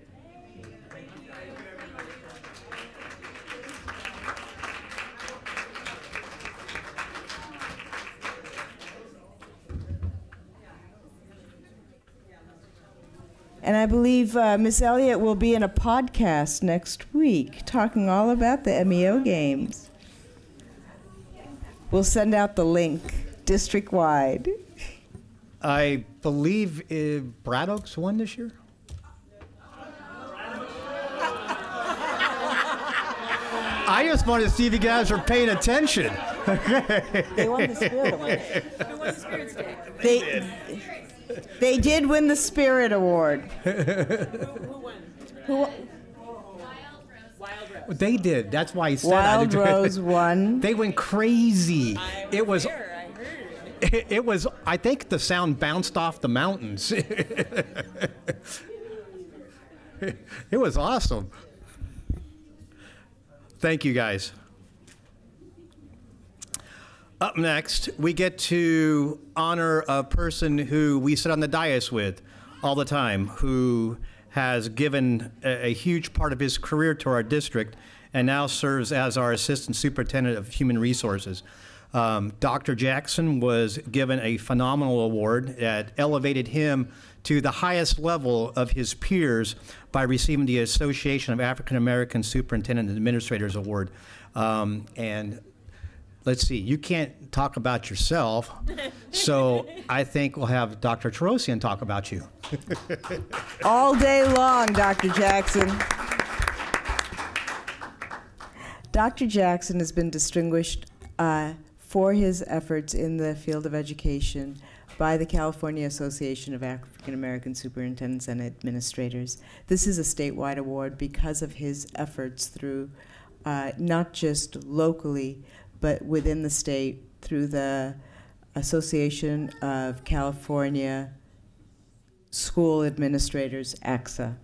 And I believe Miss Elliott will be in a podcast next week talking all about the MEO Games. We'll send out the link district-wide. I believe Brad Oaks won this year? I just wanted to see if you guys are paying attention. They won the Spirit Award. Who won the Spirit Day? They did win the Spirit Award. Who won? They did. That's why he said Wild Rose won. They went crazy. It was. I heard. It was. I think the sound bounced off the mountains. It was awesome. Thank you, guys. Up next, we get to honor a person who we sit on the dais with all the time, who has given a huge part of his career to our district and now serves as our Assistant Superintendent of Human Resources. Dr. Jackson was given a phenomenal award that elevated him to the highest level of his peers by receiving the Association of African American Superintendent and Administrators Award. And let's see, you can't talk about yourself, so I think we'll have Dr. Terosian talk about you. All day long, Dr. Jackson. Dr. Jackson has been distinguished for his efforts in the field of education by the California Association of African American Superintendents and Administrators. This is a statewide award because of his efforts through not just locally, but within the state through the Association of California School Administrators, ACSA.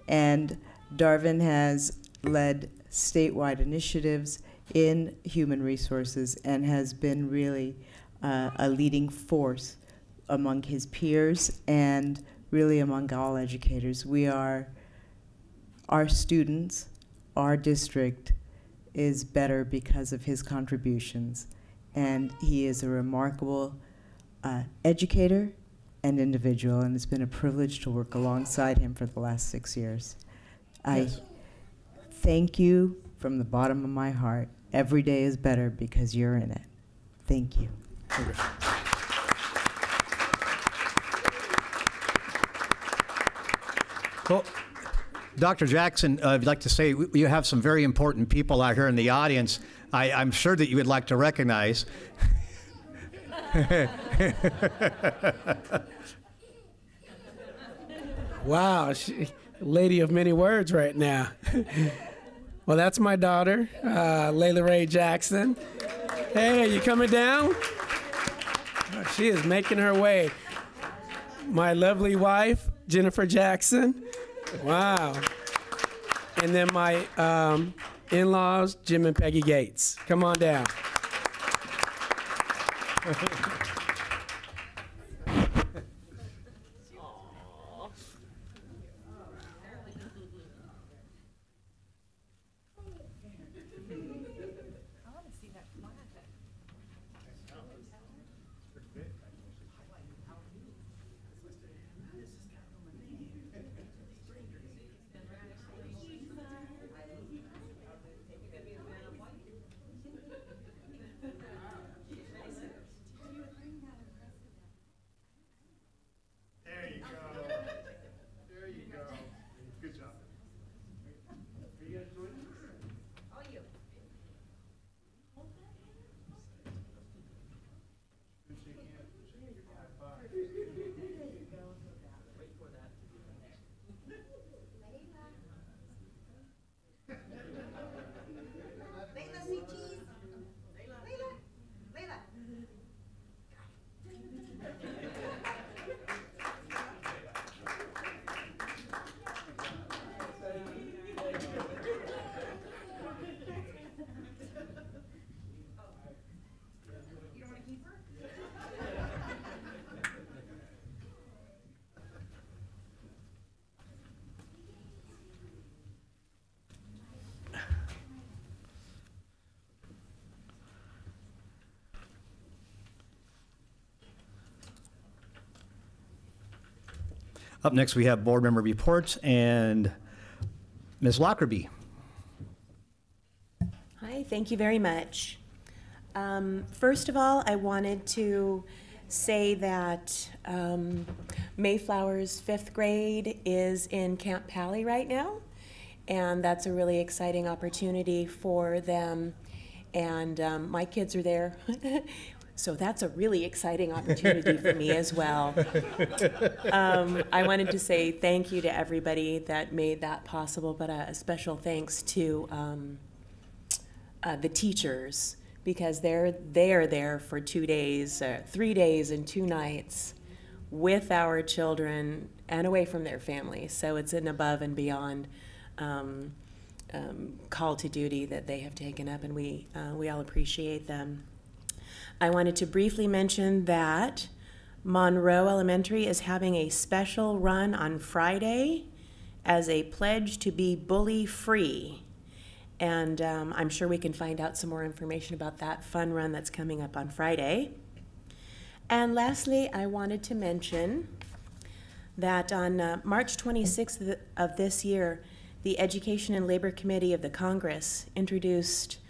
And Darvin has led statewide initiatives in human resources and has been really a leading force among his peers and really among all educators. Our students, our district is better because of his contributions, and he is a remarkable educator and individual, and it's been a privilege to work alongside him for the last 6 years. Yes. I thank you from the bottom of my heart. Every day is better because you're in it. Thank you. Well, Dr. Jackson, I'd like to say you have some very important people out here in the audience. I'm sure that you would like to recognize. Wow, lady of many words right now. Well, that's my daughter, Layla Ray Jackson. Hey, are you coming down? Oh, she is making her way. my lovely wife, Jennifer Jackson. Wow. And then my in-laws, Jim and Peggy Gates. Come on down. Up next, we have board member reports and Ms. Lockerbie. Hi, thank you very much. First of all, I wanted to say that Mayflower's 5th grade is in Camp Pally right now, and that's a really exciting opportunity for them. And my kids are there. So that's a really exciting opportunity for me as well. I wanted to say thank you to everybody that made that possible, but a special thanks to the teachers, because they're there for 2 days, 3 days and 2 nights with our children and away from their families. So it's an above and beyond call to duty that they have taken up, and we all appreciate them. I wanted to briefly mention that Monroe Elementary is having a special run on Friday as a pledge to be bully-free. And I'm sure we can find out some more information about that fun run that's coming up on Friday. And lastly, I wanted to mention that on March 26th of this year, the Education and Labor Committee of the Congress introduced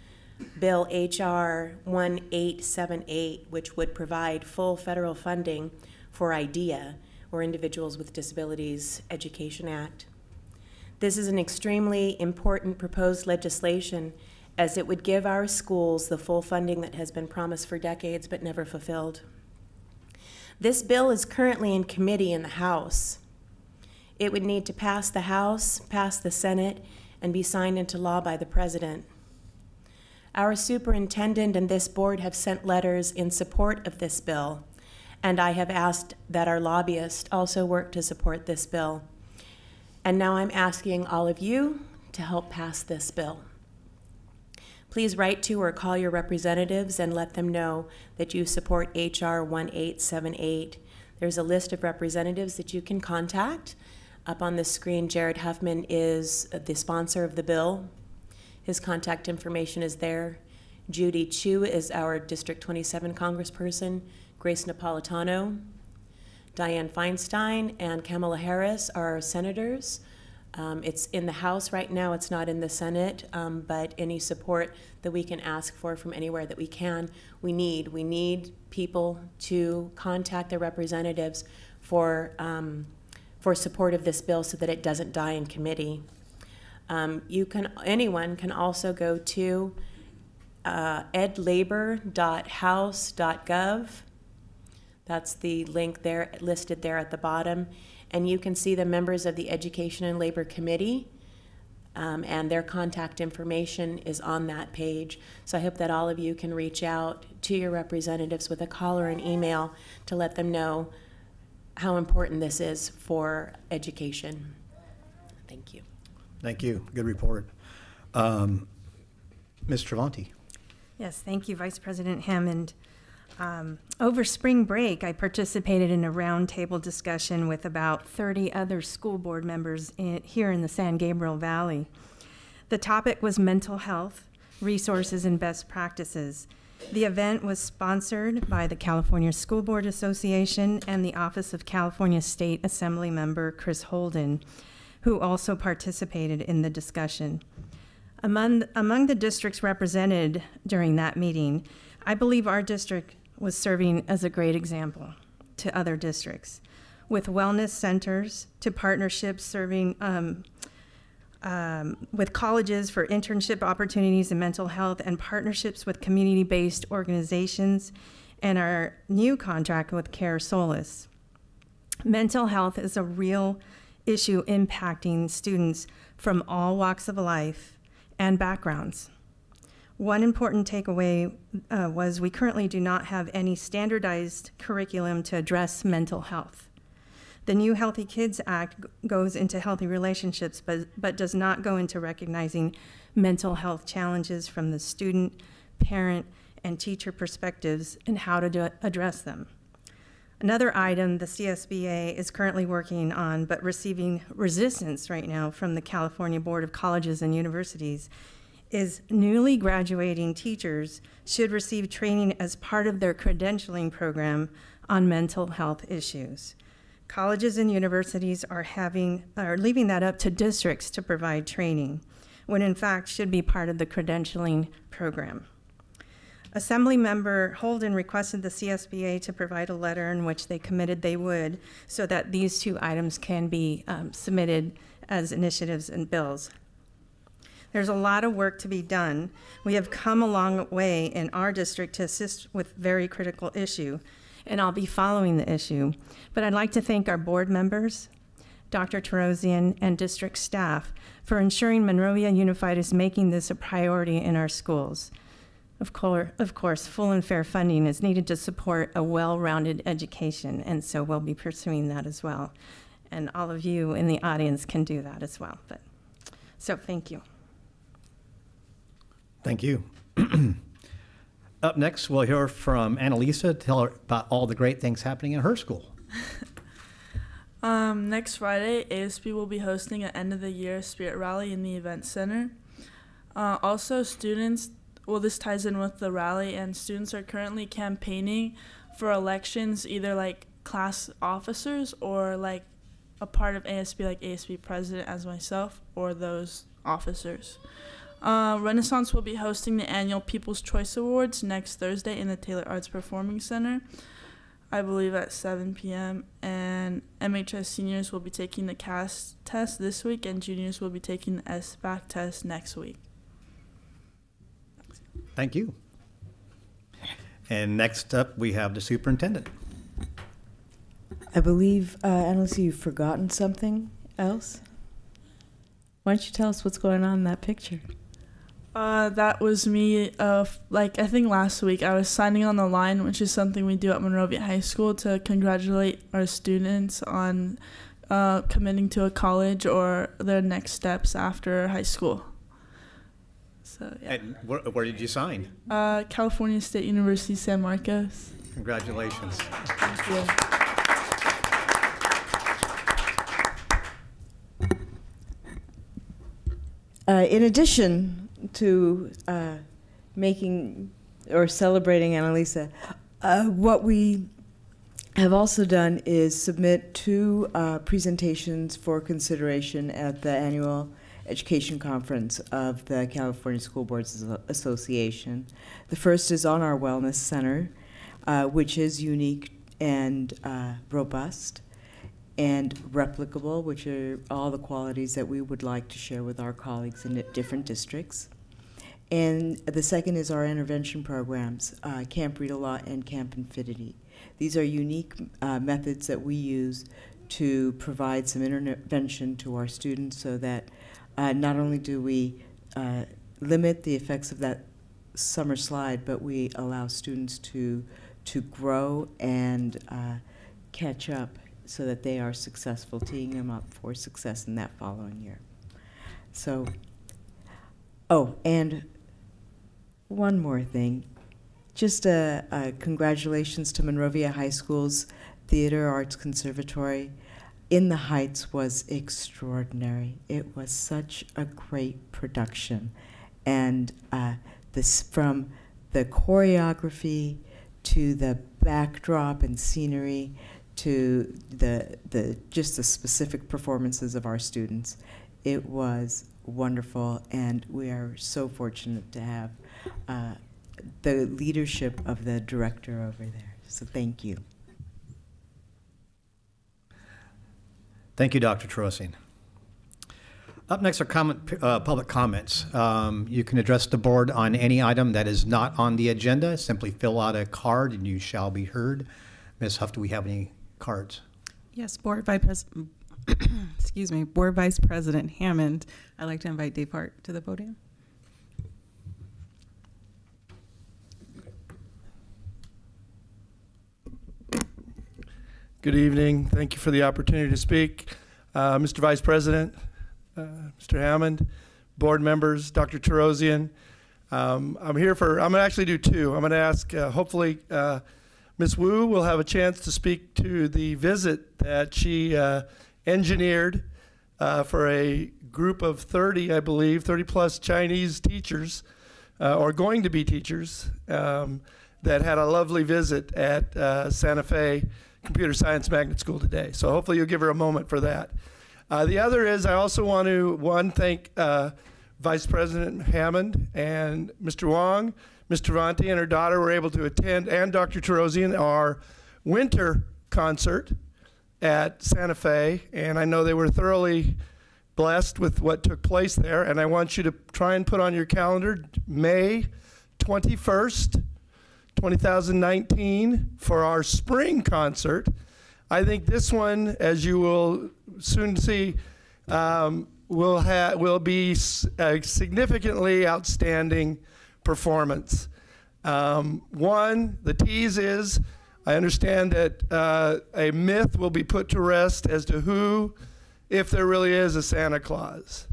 Bill H.R. 1878, which would provide full federal funding for IDEA, or Individuals with Disabilities Education Act. This is an extremely important proposed legislation, as it would give our schools the full funding that has been promised for decades but never fulfilled. This bill is currently in committee in the House. It would need to pass the House, pass the Senate, and be signed into law by the President. Our superintendent and this board have sent letters in support of this bill, and I have asked that our lobbyists also work to support this bill. And now I'm asking all of you to help pass this bill. Please write to or call your representatives and let them know that you support H.R. 1878. There's a list of representatives that you can contact. Up on the screen, Jared Huffman is the sponsor of the bill. His contact information is there. Judy Chu is our District 27 congressperson. Grace Napolitano, Dianne Feinstein, and Kamala Harris are our senators. It's in the House right now, it's not in the Senate, but any support that we can ask for from anywhere that we can, we need people to contact their representatives for support of this bill so that it doesn't die in committee. Anyone can also go to edlabor.house.gov. That's the link there, listed there at the bottom. And you can see the members of the Education and Labor Committee, and their contact information is on that page. So I hope that all of you can reach out to your representatives with a call or an email to let them know how important this is for education. Thank you. Thank you. Good report. Ms. Travanti. Yes, thank you, Vice President Hammond. Over spring break, I participated in a roundtable discussion with about 30 other school board members here in the San Gabriel Valley. The topic was mental health, resources, and best practices. The event was sponsored by the California School Board Association and the Office of California State Assembly member Chris Holden, who also participated in the discussion. Among the districts represented during that meeting, I believe our district was serving as a great example to other districts, with wellness centers to partnerships serving with colleges for internship opportunities in mental health, and partnerships with community-based organizations, and our new contract with Care Solace. Mental health is a real issue impacting students from all walks of life and backgrounds. One important takeaway was we currently do not have any standardized curriculum to address mental health. The new Healthy Kids Act goes into healthy relationships, but does not go into recognizing mental health challenges from the student, parent, and teacher perspectives and how to address them. Another item the CSBA is currently working on, but receiving resistance right now from the California Board of Colleges and Universities, is newly graduating teachers should receive training as part of their credentialing program on mental health issues. Colleges and universities are leaving that up to districts to provide training, when in fact should be part of the credentialing program. Assemblymember Holden requested the CSBA to provide a letter in which they committed they would, so that these two items can be submitted as initiatives and bills. There's a lot of work to be done. We have come a long way in our district to assist with very critical issue, and I'll be following the issue. But I'd like to thank our board members, Dr. Tarosian, and district staff for ensuring Monrovia Unified is making this a priority in our schools. Of course, full and fair funding is needed to support a well-rounded education, and so we'll be pursuing that as well. And all of you in the audience can do that as well. So thank you. Thank you. Up next, we'll hear from Annalisa, tell her about all the great things happening in her school. Next Friday, ASB will be hosting an end-of-the-year spirit rally in the event center. Also, students, well, this ties in with the rally, and students are currently campaigning for elections, either like class officers or like a part of ASB, like ASB president as myself, or those officers. Renaissance will be hosting the annual People's Choice Awards next Thursday in the Taylor Arts Performing Center, I believe at 7 p.m. And MHS seniors will be taking the CAS test this week, and juniors will be taking the SBAC test next week. Thank you. And next up, we have the superintendent. I believe, Annalisa, you've forgotten something else? Why don't you tell us what's going on in that picture? That was me, I think last week I was signing on the line, which is something we do at Monrovia High School to congratulate our students on committing to a college or their next steps after high school. So, yeah. And where did you sign? California State University, San Marcos. Congratulations. Thank you. In addition to making or celebrating Annalisa, what we have also done is submit 2 presentations for consideration at the annual education conference of the California School Boards Association. The first is on our wellness center, which is unique and robust and replicable, which are all the qualities that we would like to share with our colleagues in different districts. And the second is our intervention programs, Camp Read-A-Lot and Camp Infinity. These are unique methods that we use to provide some intervention to our students so that not only do we limit the effects of that summer slide, but we allow students to grow and catch up so that they are successful, teeing them up for success in that following year. So, oh, and one more thing. Just a congratulations to Monrovia High School's Theater Arts Conservatory. In the Heights was extraordinary. It was such a great production. And this, from the choreography to the backdrop and scenery to just the specific performances of our students, it was wonderful, and we are so fortunate to have the leadership of the director over there. So thank you. Thank you, Dr. Trosian. Up next are public comments. You can address the board on any item that is not on the agenda. Simply fill out a card and you shall be heard. Ms. Huff, do we have any cards? Yes, Board Vice excuse me, Board Vice President Hammond. I'd like to invite Dave Hart to the podium. Good evening. Thank you for the opportunity to speak. Mr. Vice President, Mr. Hammond, board members, Dr. Tarosian. I'm going to actually do two. I'm going to ask, hopefully, Ms. Wu will have a chance to speak to the visit that she engineered for a group of 30, I believe, 30 plus Chinese teachers, or going to be teachers, that had a lovely visit at Santa Fe Computer Science Magnet School today. So hopefully you'll give her a moment for that. The other is I also want to, thank Vice President Hammond and Mr. Wong. Ms. Travanti and her daughter were able to attend, and Dr. Tarosian, our winter concert at Santa Fe, and I know they were thoroughly blessed with what took place there, and I want you to try and put on your calendar May 21st, 2019 for our spring concert. I think this one, as you will soon see, will be a significantly outstanding performance. One, the tease is, I understand that a myth will be put to rest as to who, if there really is a Santa Claus.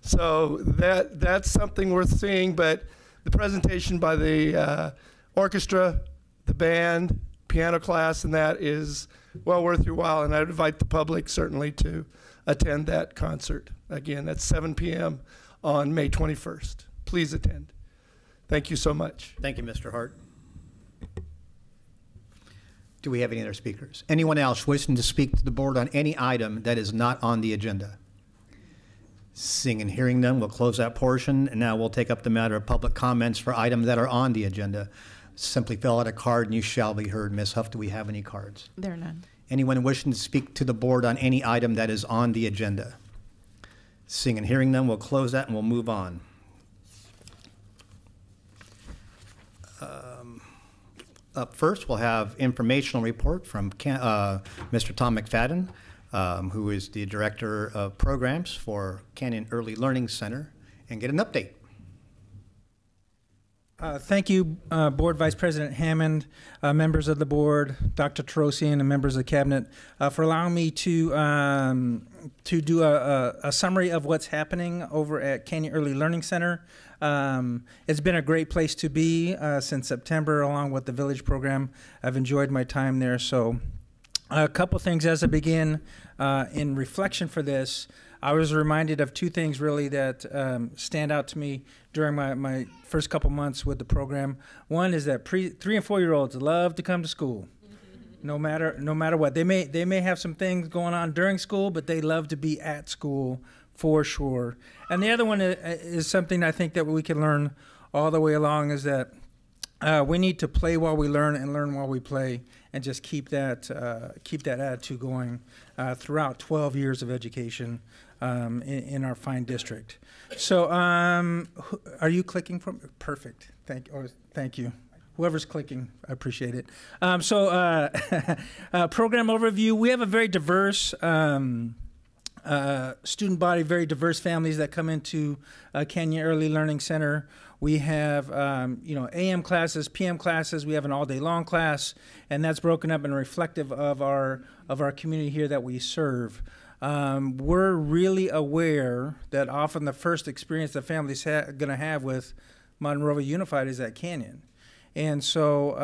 So that's something worth seeing, but the presentation by the orchestra, the band, piano class, and that is well worth your while, and I'd invite the public certainly to attend that concert. Again, that's 7 p.m. on May 21st. Please attend. Thank you so much. Thank you, Mr. Hart. Do we have any other speakers? Anyone else wishing to speak to the board on any item that is not on the agenda? Seeing and hearing none, we'll close that portion, and now we'll take up the matter of public comments for items that are on the agenda. Simply fill out a card and you shall be heard. Ms. Huff, do we have any cards? There are none. Anyone wishing to speak to the board on any item that is on the agenda? Seeing and hearing none, we'll close that and we'll move on. Up first, we'll have informational report from Mr. Tom McFadden, who is the Director of Programs for Canyon Early Learning Center, and get an update. Thank you, Board Vice President Hammond, members of the board, Dr. Tarosian, and members of the cabinet, for allowing me to do a summary of what's happening over at Canyon Early Learning Center. It's been a great place to be since September, along with the Village program. I've enjoyed my time there. So a couple things as I begin in reflection for this. I was reminded of two things really that stand out to me during my first couple months with the program. One is that 3 and 4 year olds love to come to school, no matter what. They may have some things going on during school, but they love to be at school for sure. And the other one is something I think that we can learn all the way along, is that we need to play while we learn and learn while we play, and just keep that attitude going throughout 12 years of education in our fine district. So are you clicking from? Perfect. Thank you. Whoever's clicking, I appreciate it. Program overview. We have a very diverse student body, very diverse families that come into Canyon Early Learning Center. We have, AM classes, PM classes. We have an all-day long class, and that's broken up and reflective of our community here that we serve. We're really aware that often the first experience the family's going to have with Monrovia Unified is at Canyon. And so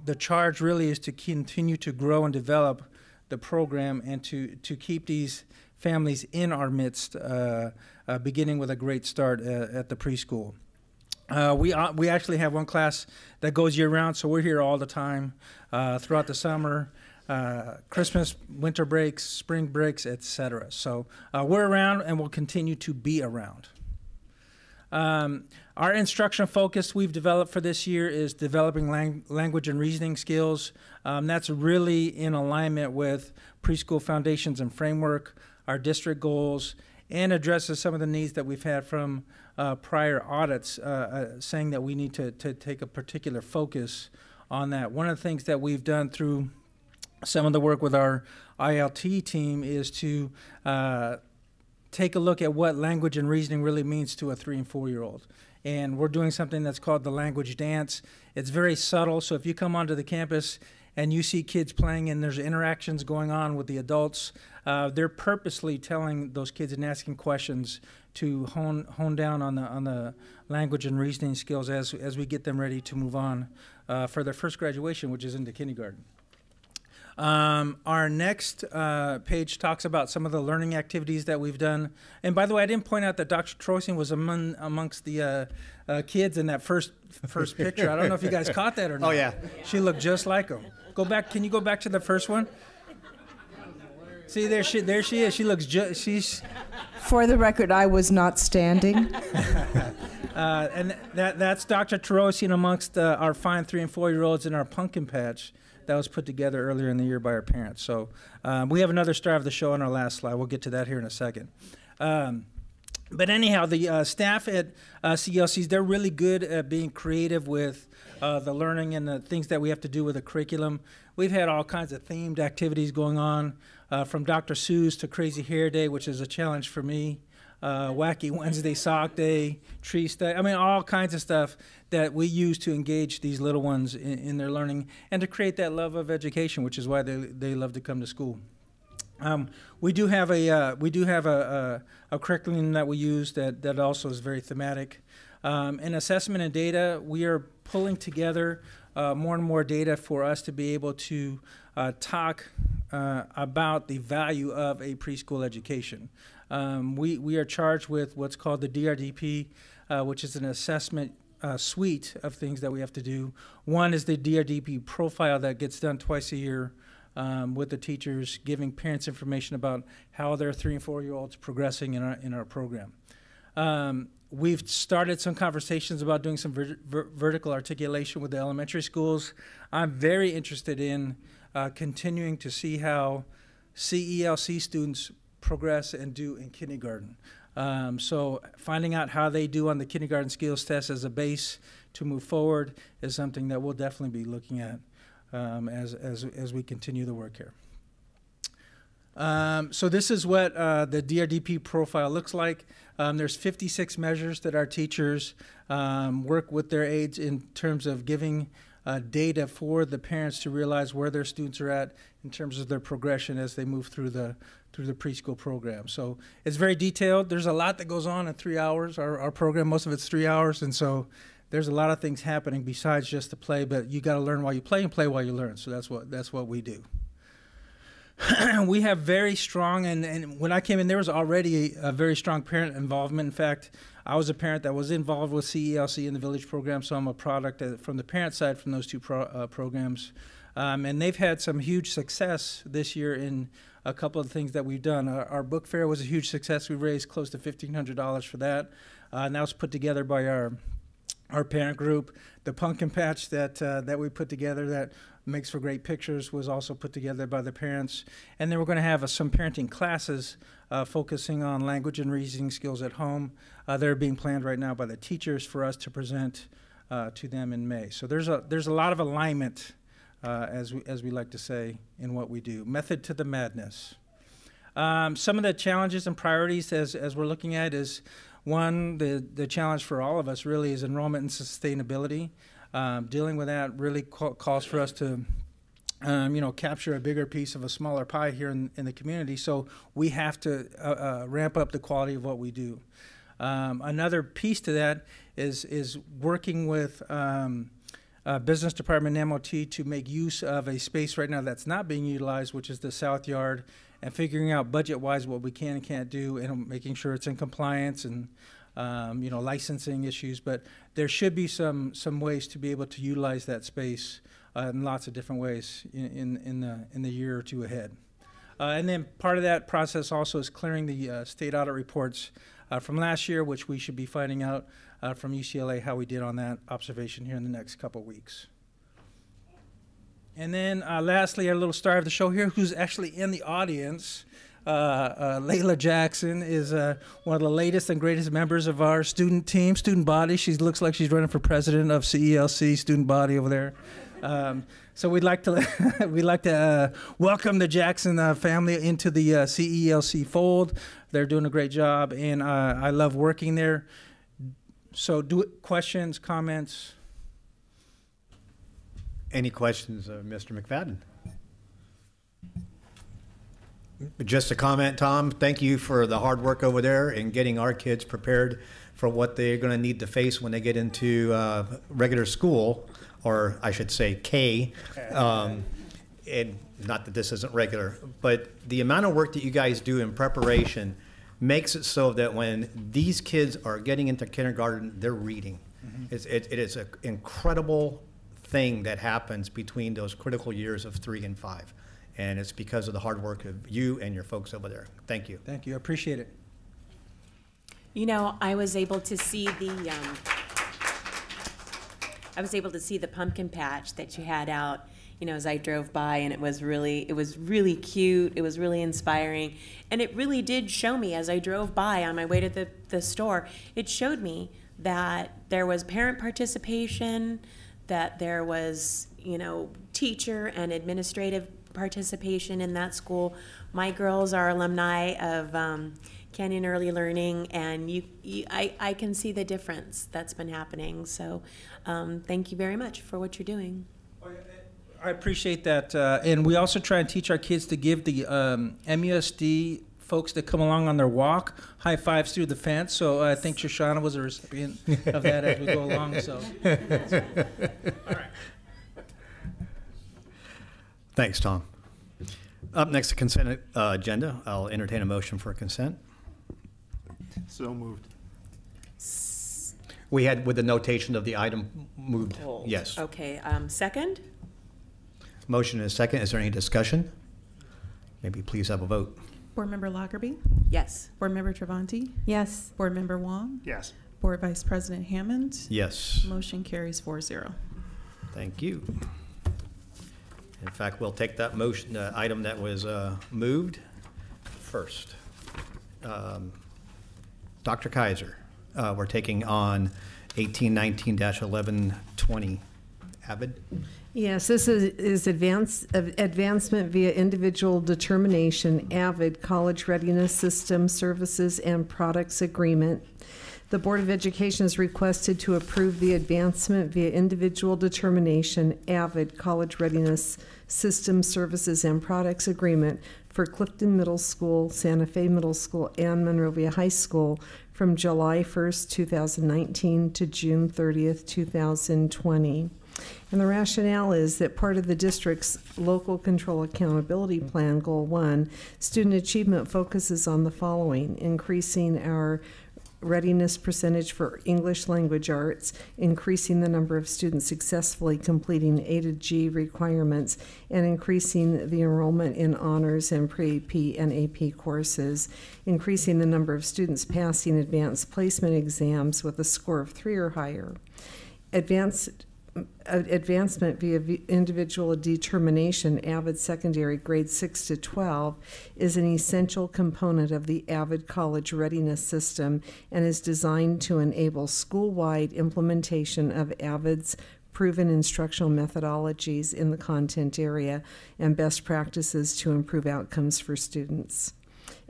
the charge really is to continue to grow and develop the program and to keep these families in our midst, beginning with a great start at the preschool. We actually have one class that goes year-round, so we're here all the time throughout the summer, Christmas, winter breaks, spring breaks, etc. So we're around and we'll continue to be around. Our instruction focus we've developed for this year is developing language and reasoning skills. That's really in alignment with Preschool Foundations and Framework, our district goals, and addresses some of the needs that we've had from prior audits, saying that we need to take a particular focus on that. One of the things that we've done through some of the work with our ILT team is to take a look at what language and reasoning really means to a 3- and 4-year-old. And we're doing something that's called the language dance. It's very subtle, so if you come onto the campus and you see kids playing and there's interactions going on with the adults, they're purposely telling those kids and asking questions to hone down on the language and reasoning skills as we get them ready to move on for their first graduation, which is into kindergarten. Our next page talks about some of the learning activities that we've done. And by the way, I didn't point out that Dr. Troisian was amongst the kids in that first picture. I don't know if you guys caught that or not. Oh, yeah. She looked just like him. Go back. Can you go back to the first one? See, there she is. She looks she's... For the record, I was not standing. And that's Dr. Troisian amongst our fine 3- and 4-year-olds in our pumpkin patch that was put together earlier in the year by our parents. So we have another star of the show on our last slide. We'll get to that here in a second. But anyhow, the staff at CLCs, they're really good at being creative with the learning and the things that we have to do with the curriculum. We've had all kinds of themed activities going on, from Dr. Seuss to Crazy Hair Day, which is a challenge for me, Wacky Wednesday Sock Day, Tree Study. I mean, all kinds of stuff that we use to engage these little ones in their learning and to create that love of education, which is why they love to come to school. We do have a curriculum that we use that also is very thematic. In assessment and data, we are pulling together more and more data for us to be able to talk about the value of a preschool education. We are charged with what's called the DRDP, which is an assessment suite of things that we have to do. One is the DRDP profile that gets done twice a year with the teachers, giving parents information about how their 3- and 4-year-olds progressing in our program. We've started some conversations about doing some vertical articulation with the elementary schools. I'm very interested in continuing to see how CELC students progress and do in kindergarten. So finding out how they do on the kindergarten skills test as a base to move forward is something that we'll definitely be looking at as we continue the work here. So this is what the DRDP profile looks like. There's 56 measures that our teachers work with their aides in terms of giving data for the parents to realize where their students are at in terms of their progression as they move through the preschool program. So it's very detailed. There's a lot that goes on in 3 hours. Our program, most of it's 3 hours, and so there's a lot of things happening besides just the play, but you got to learn while you play and play while you learn. So that's what we do. We have very strong, and when I came in, there was already a very strong parent involvement. In fact, I was a parent that was involved with CELC in the Village program, so I'm a product from the parent side from those two programs. And they've had some huge success this year in a couple of things that we've done. Our book fair was a huge success. We raised close to $1,500 for that. And that was put together by our parent group. The pumpkin patch that we put together that makes for great pictures was also put together by the parents. And then we're going to have some parenting classes focusing on language and reasoning skills at home. They're being planned right now by the teachers for us to present to them in May. So there's a lot of alignment, as we like to say, in what we do. Method to the madness. Some of the challenges and priorities as we're looking at is One, the challenge for all of us really is enrollment and sustainability. Dealing with that really calls for us to capture a bigger piece of a smaller pie here in the community. So we have to ramp up the quality of what we do. Another piece to that is working with business department and MOT to make use of a space right now that's not being utilized, which is the South Yard, and figuring out budget-wise what we can and can't do, and making sure it's in compliance and licensing issues. But there should be some ways to be able to utilize that space in lots of different ways in the year or two ahead. And then part of that process also is clearing the state audit reports from last year, which we should be finding out from UCLA how we did on that observation here in the next couple weeks. And then lastly, our little star of the show here, who's actually in the audience, Layla Jackson is one of the latest and greatest members of our student body. She looks like she's running for president of CELC student body over there. So we'd like to welcome the Jackson family into the CELC fold. They're doing a great job, and I love working there. So questions, comments? Any questions of Mr. McFadden? Just a comment, Tom. Thank you for the hard work over there in getting our kids prepared for what they're going to need to face when they get into regular school, or I should say K. And not that this isn't regular, but the amount of work that you guys do in preparation makes it so that when these kids are getting into kindergarten, they're reading. Mm-hmm. It is an incredible thing that happens between those critical years of 3 and 5. And it's because of the hard work of you and your folks over there. Thank you. Thank you. I appreciate it. I was able to see the pumpkin patch that you had out, as I drove by, and it was really cute. It was really inspiring, and it really did show me as I drove by on my way to the store. It showed me that there was parent participation, that there was teacher and administrative participation in that school. My girls are alumni of Canyon Early Learning, and I can see the difference that's been happening. So thank you very much for what you're doing. I appreciate that. And we also try and teach our kids to give the MUSD folks that come along on their walk high fives through the fence. So I think Shoshana was a recipient of that as we go along. So, all right. Thanks, Tom. Up next, the consent agenda. I'll entertain a motion for consent. So moved. We had with the notation of the item moved. Hold. Yes. Okay. Second? Motion is second. Is there any discussion? Maybe please have a vote. Board Member Lockerbie? Yes. Board Member Travanti? Yes. Board Member Wong? Yes. Board Vice President Hammond? Yes. Motion carries 4-0. Thank you. In fact, we'll take that motion item that was moved first. Dr. Kaiser, we're taking on 1819-1120. Avid? Yes, this is advancement via individual determination, AVID, College Readiness System Services and Products Agreement. The Board of Education is requested to approve the advancement via individual determination, AVID, College Readiness System Services and Products Agreement for Clifton Middle School, Santa Fe Middle School, and Monrovia High School from July 1st, 2019 to June 30th, 2020. And the rationale is that part of the district's local control accountability plan, Goal 1, student achievement focuses on the following: increasing our readiness percentage for English language arts, increasing the number of students successfully completing A to G requirements, and increasing the enrollment in honors and pre-AP and AP courses, increasing the number of students passing advanced placement exams with a score of 3 or higher. Advancement via individual determination, AVID Secondary Grades 6 to 12, is an essential component of the AVID College Readiness System and is designed to enable school-wide implementation of AVID's proven instructional methodologies in the content area and best practices to improve outcomes for students.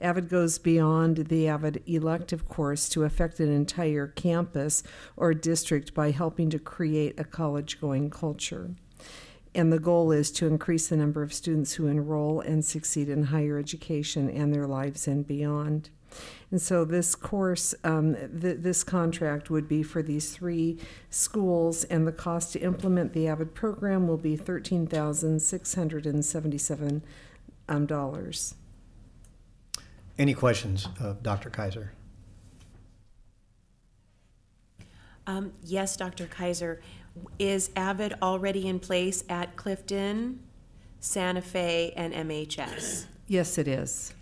AVID goes beyond the AVID elective course to affect an entire campus or district by helping to create a college-going culture. And the goal is to increase the number of students who enroll and succeed in higher education and their lives and beyond. And so this course, this contract would be for these 3 schools, and the cost to implement the AVID program will be $13,677. Any questions of Dr. Kaiser? Yes, Dr. Kaiser. Is AVID already in place at Clifton, Santa Fe, and MHS? Yes, it is.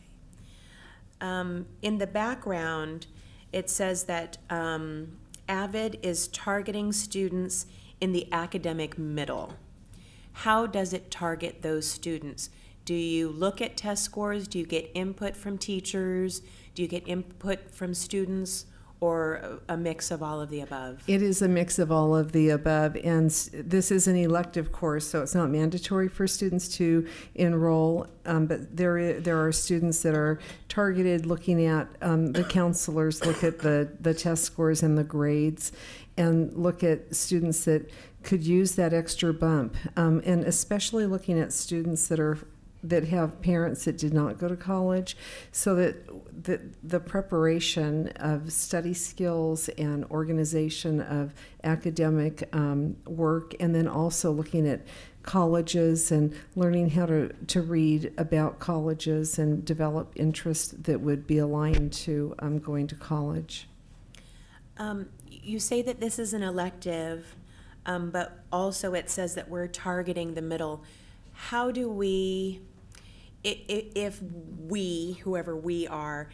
In the background, it says that AVID is targeting students in the academic middle. How does it target those students? Do you look at test scores? Do you get input from teachers? Do you get input from students? Or a mix of all of the above? It is a mix of all of the above, and this is an elective course, so it's not mandatory for students to enroll, but there are students that are targeted, looking at, the counselors look at the test scores and the grades, and look at students that could use that extra bump, and especially looking at students that have parents that did not go to college, so that the preparation of study skills and organization of academic work, and then also looking at colleges and learning how to read about colleges and develop interests that would be aligned to going to college. You say that this is an elective, but also it says that we're targeting the middle. How do we, if we, whoever we are,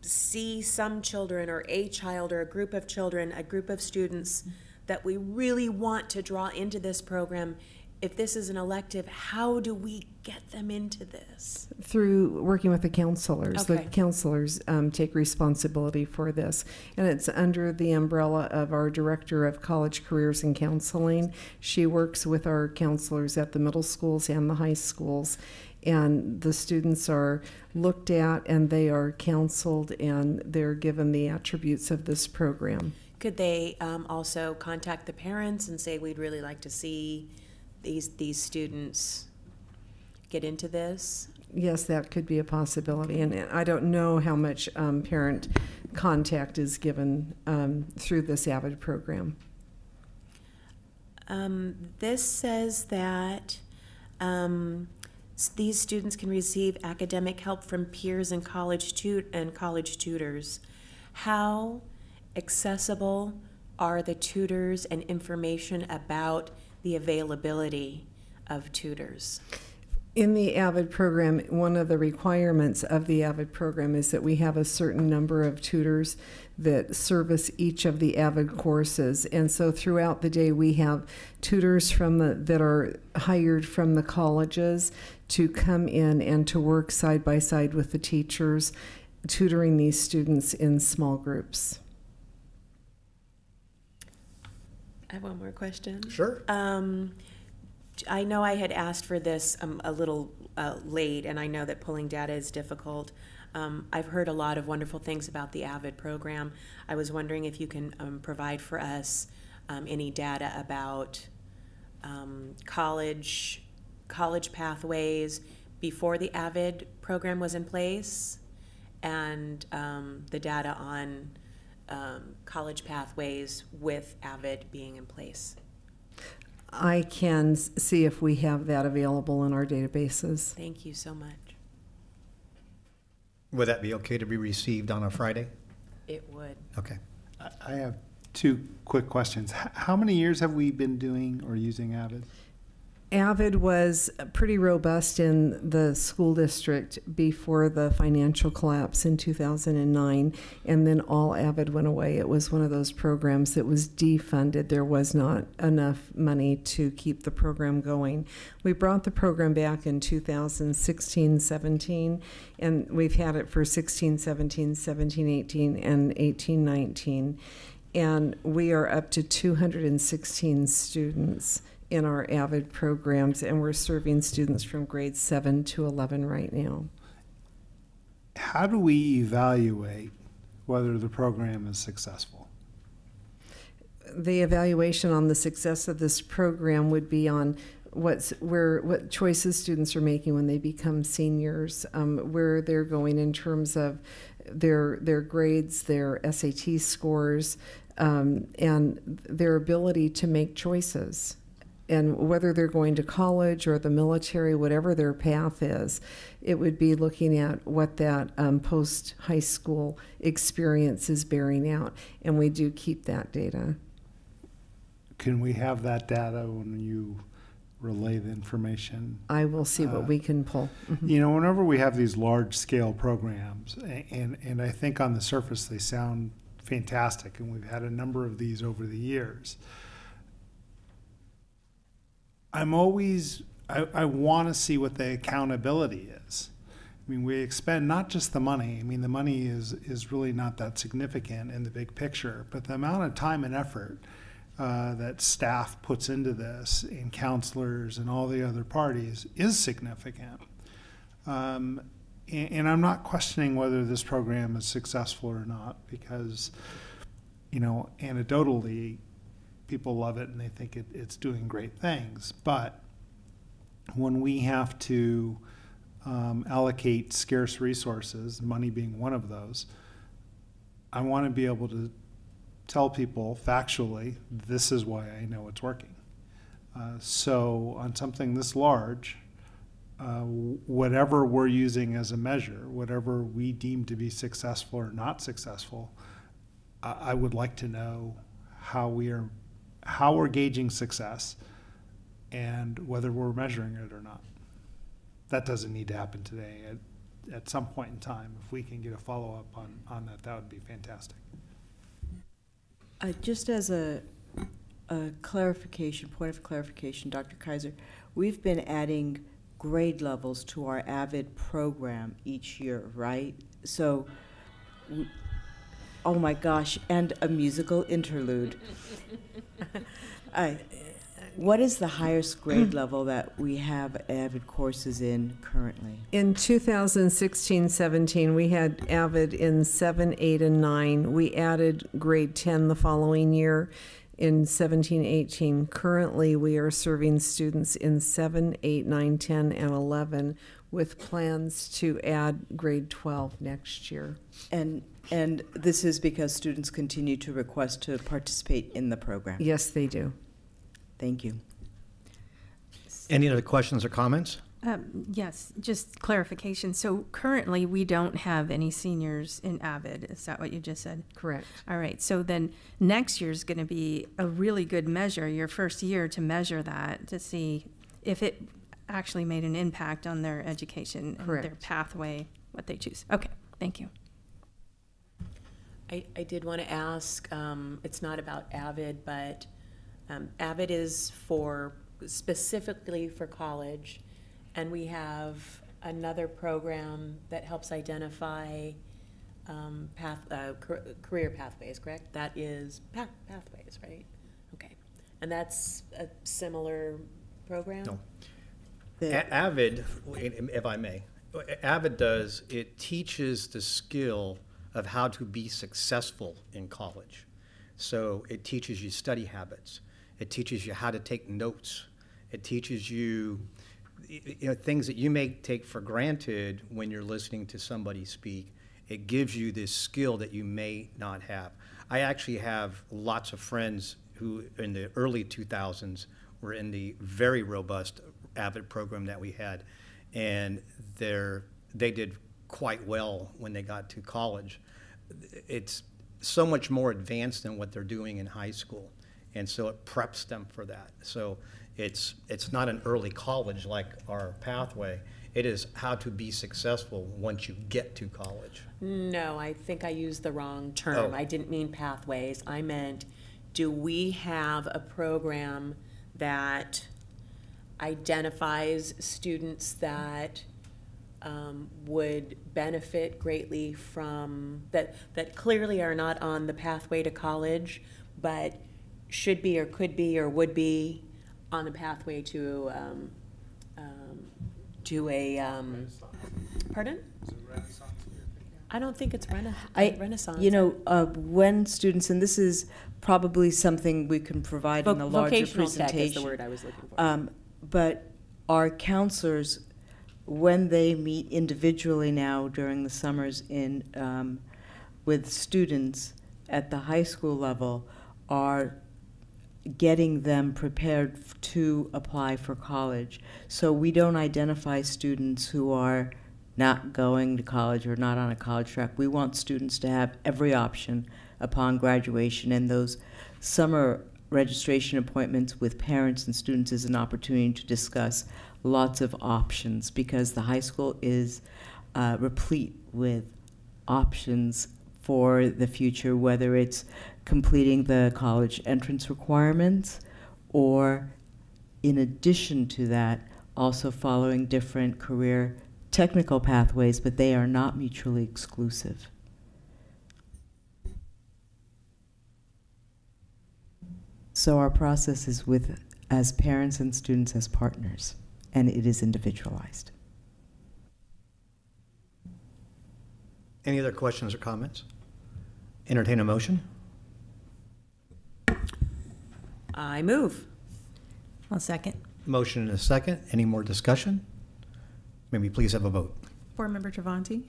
see some children or a child or a group of children, a group of students that we really want to draw into this program, if this is an elective, how do we get them into this? Through working with the counselors. Okay. The counselors take responsibility for this. And it's under the umbrella of our Director of College Careers and Counseling. She works with our counselors at the middle schools and the high schools. And the students are looked at, and they are counseled, and they're given the attributes of this program. Could they also contact the parents and say, we'd really like to see these students get into this? Yes, that could be a possibility, and I don't know how much parent contact is given through this AVID program. This says that these students can receive academic help from peers and college tutors. How accessible are the tutors and information about the availability of tutors? In the AVID program, one of the requirements of the AVID program is that we have a certain number of tutors that service each of the AVID courses. And so throughout the day, we have tutors that are hired from the colleges to come in and to work side by side with the teachers, tutoring these students in small groups. I have one more question. Sure. I know I had asked for this a little late, and I know that pulling data is difficult. I've heard a lot of wonderful things about the AVID program. I was wondering if you can provide for us any data about college pathways before the AVID program was in place, and the data on college pathways with AVID being in place. I can see if we have that available in our databases. Thank you so much. Would that be okay to be received on a Friday? It would. Okay. I have 2 quick questions. How many years have we been doing or using AVID? AVID was pretty robust in the school district before the financial collapse in 2009, and then all AVID went away. It was one of those programs that was defunded. There was not enough money to keep the program going. We brought the program back in 2016-17, and we've had it for 16-17, 17-18, and 18-19. And we are up to 216 students in our AVID programs, and we're serving students from grades 7 to 11 right now. how do we evaluate whether the program is successful? The evaluation on the success of this program would be on what choices students are making when they become seniors, where they're going in terms of their grades, their SAT scores, and their ability to make choices. And whether they're going to college or the military, whatever their path is, it would be looking at what that post-high school experience is bearing out. And we do keep that data. Can we have that data when you relay the information? I will see what we can pull. Mm-hmm. You know, whenever we have these large-scale programs, and I think on the surface they sound fantastic, and we've had a number of these over the years, I want to see what the accountability is. I mean, we expend not just the money. I mean, the money is really not that significant in the big picture, but the amount of time and effort that staff puts into this, and counselors and all the other parties, is significant. And I'm not questioning whether this program is successful or not, because, you know, anecdotally, people love it and they think it's doing great things. But when we have to allocate scarce resources, money being one of those, I want to be able to tell people factually, this is why I know it's working. So on something this large, whatever we're using as a measure, whatever we deem to be successful or not successful, I would like to know how we're gauging success and whether we're measuring it or not. That doesn't need to happen today. At some point in time, if we can get a follow-up on that, that would be fantastic. Just as a clarification, point of clarification, Dr. Kaiser, we've been adding grade levels to our AVID program each year, right? So, oh my gosh, and a musical interlude. What is the highest grade level that we have AVID courses in currently? In 2016-17, we had AVID in 7, 8, and 9. We added grade 10 the following year in 17-18. Currently, we are serving students in 7, 8, 9, 10, and 11, with plans to add grade 12 next year. And this is because students continue to request to participate in the program? Yes, they do. Thank you. Any other questions or comments? Yes, just clarification. So currently, we don't have any seniors in AVID. Is that what you just said? Correct. All right. So then next year is going to be a really good measure, your first year, to measure that, to see if it actually made an impact on their education and Correct. their pathway, what they choose. Okay. Thank you. I did want to ask, it's not about AVID, but AVID is specifically for college, and we have another program that helps identify career pathways, correct? That is pathways, right? Okay. And that's a similar program? No. AVID, if I may, AVID it teaches the skill of how to be successful in college. So it teaches you study habits. It teaches you how to take notes. It teaches you, things that you may take for granted when you're listening to somebody speak. It gives you this skill that you may not have. I actually have lots of friends who in the early 2000s were in the very robust AVID program that we had, and they did quite well when they got to college. It's so much more advanced than what they're doing in high school, and so it preps them for that. So it's not an early college like our pathway. It is how to be successful once you get to college. No, I think I used the wrong term. I didn't mean pathways. I meant, do we have a program that identifies students that would benefit greatly from, that clearly are not on the pathway to college, but should be or could be or would be on the pathway to a pardon? I don't think it's Renaissance. You know, when students, and this is probably something we can provide in a larger vocational presentation. tech is the word I was looking for. But our counselors, when they meet individually now during the summers with students at the high school level, are getting them prepared to apply for college. So we don't identify students who are not going to college or not on a college track. We want students to have every option upon graduation, and those summer registration appointments with parents and students is an opportunity to discuss lots of options, because the high school is replete with options for the future, whether it's completing the college entrance requirements or, in addition to that, also following different career technical pathways, but they are not mutually exclusive. So our process is as parents and students as partners, and it is individualized. Any other questions or comments? Entertain a motion. I move. I'll second. Motion and a second. Any more discussion? May we please have a vote? Board Member Travanti?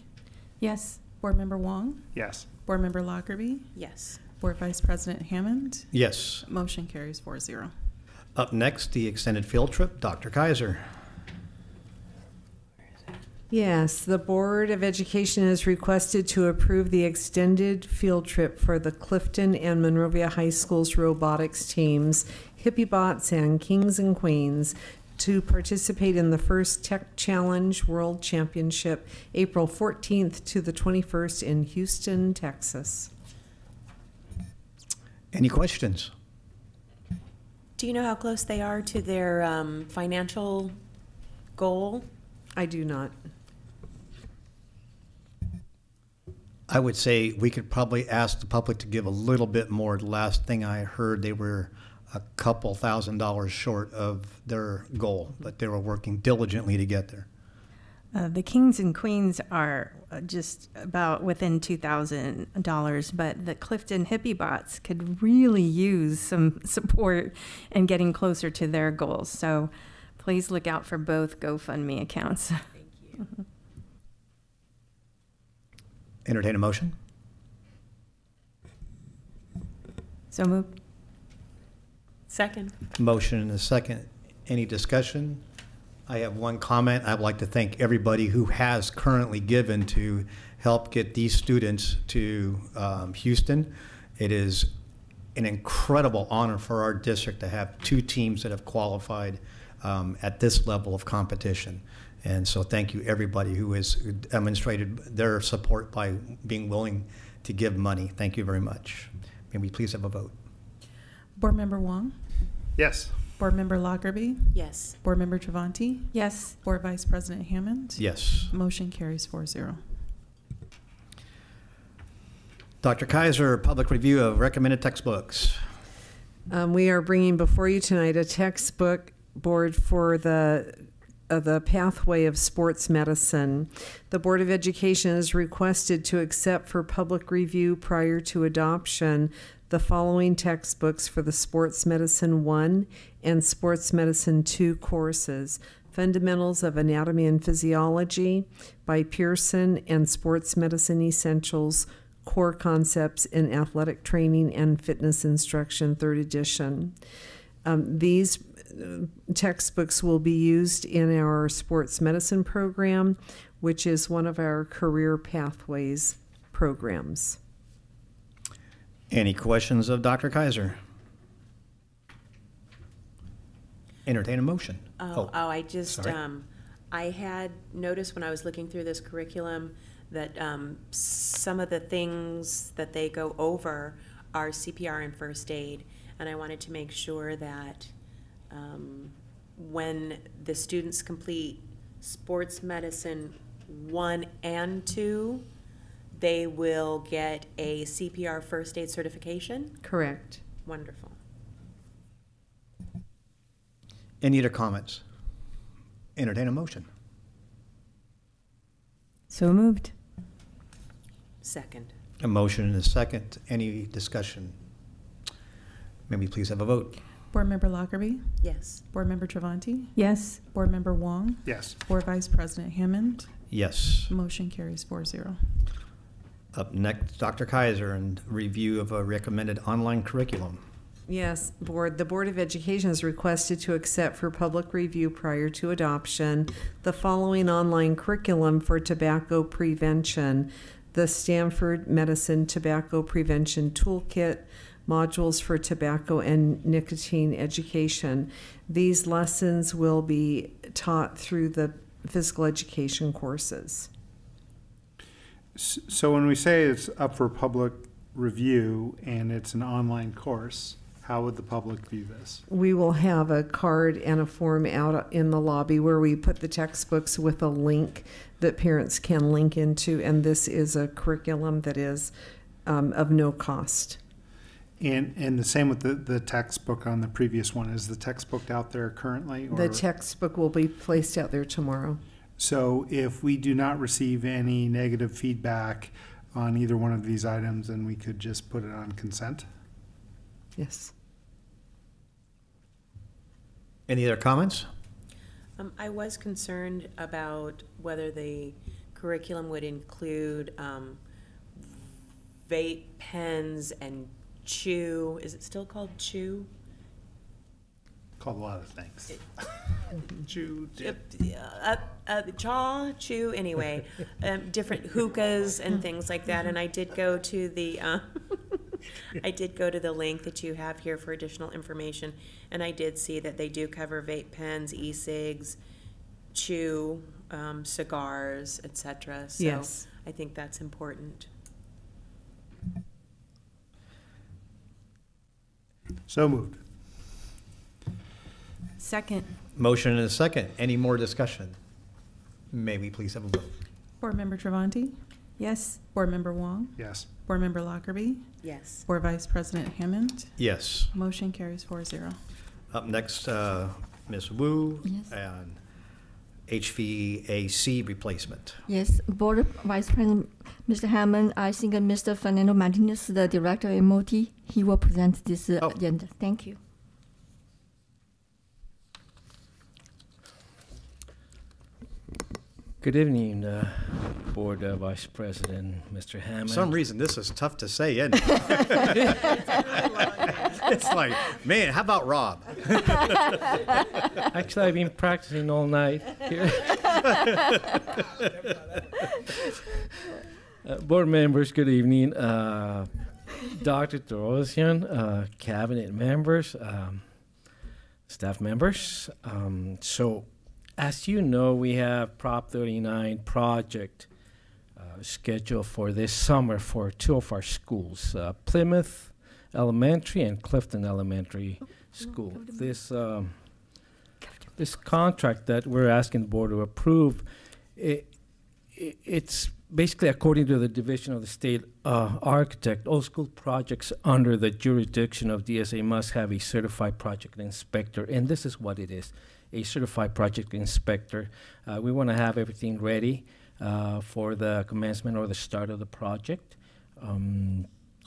Yes. Board Member Wong? Yes. Board Member Lockerbie? Yes. Board Vice President Hammond? Yes. Motion carries 4-0. Up next, the extended field trip. Dr. Kaiser. Yes, the Board of Education has requested to approve the extended field trip for the Clifton and Monrovia High Schools robotics teams, HippieBots and Kings and Queens, to participate in the first Tech Challenge World Championship, April 14th to the 21st in Houston, Texas. Any questions? Do you know how close they are to their financial goal? I do not. I would say we could probably ask the public to give a little bit more. The last thing I heard, they were a couple $1,000s short of their goal, but they were working diligently to get there. The Kings and Queens are just about within $2,000, but the Clifton HippieBots could really use some support in getting closer to their goals. So please look out for both GoFundMe accounts. Thank you. Entertain a motion. So moved. Second. Motion and a second. Any discussion? I have one comment. I'd like to thank everybody who has currently given to help get these students to Houston. It is an incredible honor for our district to have two teams that have qualified at this level of competition. And so thank you everybody who has demonstrated their support by being willing to give money. Thank you very much. May we please have a vote? Board Member Wong? Yes. Board Member Lockerbie? Yes. Board Member Travanti? Yes. Board Vice President Hammond? Yes. Motion carries 4-0. Dr. Kaiser, public review of recommended textbooks. We are bringing before you tonight a textbook board for the pathway of sports medicine. The Board of Education is requested to accept for public review prior to adoption the following textbooks for the Sports Medicine 1 and Sports Medicine 2 courses: Fundamentals of Anatomy and Physiology by Pearson and Sports Medicine Essentials, Core Concepts in Athletic Training and Fitness Instruction, 3rd edition. These textbooks will be used in our sports medicine program, which is one of our career pathways programs. Any questions of Dr. Kaiser? Entertain a motion. I just, sorry. I had noticed when I was looking through this curriculum that some of the things that they go over are CPR and first aid, and I wanted to make sure that when the students complete Sports Medicine 1 and 2, they will get a CPR first aid certification? Correct. Wonderful. Any other comments? Entertain a motion. So moved. Second. A motion and a second. Any discussion? May we please have a vote? Board Member Lockerbie? Yes. Board Member Travanti? Yes. Board Member Wong? Yes. Board Vice President Hammond? Yes. Motion carries 4-0. Up next, Dr. Kaiser, and review of a recommended online curriculum. Yes, Board. The Board of Education is requested to accept for public review prior to adoption the following online curriculum for tobacco prevention: the Stanford Medicine Tobacco Prevention Toolkit, modules for tobacco and nicotine education. These lessons will be taught through the physical education courses. So when we say it's up for public review and it's an online course, how would the public view this? We will have a card and a form out in the lobby where we put the textbooks with a link that parents can link into, and this is a curriculum that is of no cost. And the same with the textbook on the previous one. Is the textbook out there currently? Or? The textbook will be placed out there tomorrow. So if we do not receive any negative feedback on either one of these items, then we could just put it on consent? Yes. Any other comments? I was concerned about whether the curriculum would include vape pens and chew. Is it still called chew? Called a lot of things. Chew, dip. Chaw, chew, anyway. Different hookahs and things like that. And I did go to the link that you have here for additional information, and I did see that they do cover vape pens, e-cigs, chew, cigars, etc. So yes. I think that's important. So moved. Second. Motion and a second. Any more discussion? May we please have a vote? Board Member Travanti? Yes. Board Member Wong? Yes. Board Member Lockerbie? Yes. Board Vice President Hammond? Yes. Motion carries 4-0. Up next, Ms. Wu. Yes. And HVAC replacement. Yes, Board Vice President Mr. Hammond, I think Mr. Fernando Martinez, the Director of MOT, he will present this agenda. Thank you. Good evening, Board Vice President Mr. Hammond. For some reason, this is tough to say, isn't it? It's like, man, how about Rob? Actually, I've been practicing all night here. Board members, good evening. Dr. Torosian, cabinet members, staff members. As you know, we have Prop 39 project scheduled for this summer for two of our schools, Plymouth Elementary and Clifton Elementary School. This contract that we're asking the board to approve, it's basically according to the division of the state architect. All school projects under the jurisdiction of DSA must have a certified project inspector, and this is what it is. A certified project inspector. We want to have everything ready for the commencement or the start of the project.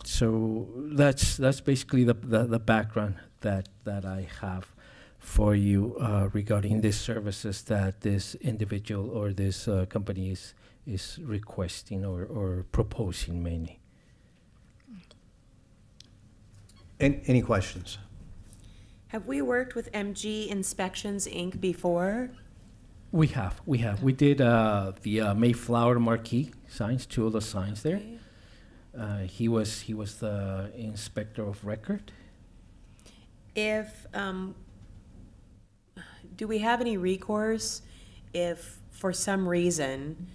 So that's basically the background that I have for you regarding these services that this individual or this company is requesting or proposing mainly. Any questions? Have we worked with MG Inspections, Inc. before? We have. We did the Mayflower marquee signs, two of the signs there. He was the inspector of record. If do we have any recourse if for some reason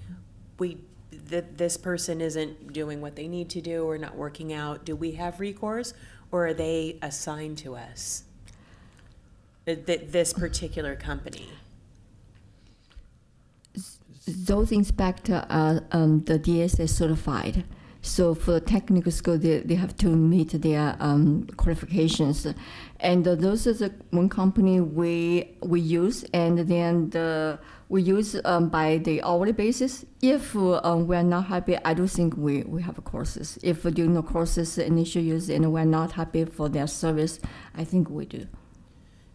this person isn't doing what they need to do or not working out? Do we have recourse, or are they assigned to us? This particular company. Those inspectors are the DSA certified. So for the technical school, they have to meet their qualifications. And those is one company we use, and then we use by the hourly basis. If we're not happy, I don't think we have courses. If during the courses initial use and we're not happy for their service, I think we do.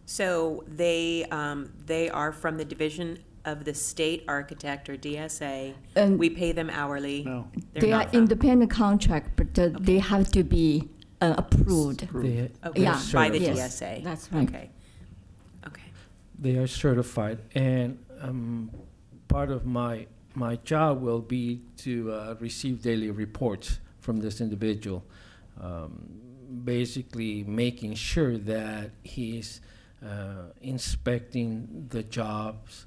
So they are from the Division of the State Architect, or DSA. And we pay them hourly. No. They are independent contract, but they have to be approved. Yeah, by the DSA. That's right. Okay. Okay. They are certified, and part of my job will be to receive daily reports from this individual, basically making sure that he's inspecting the jobs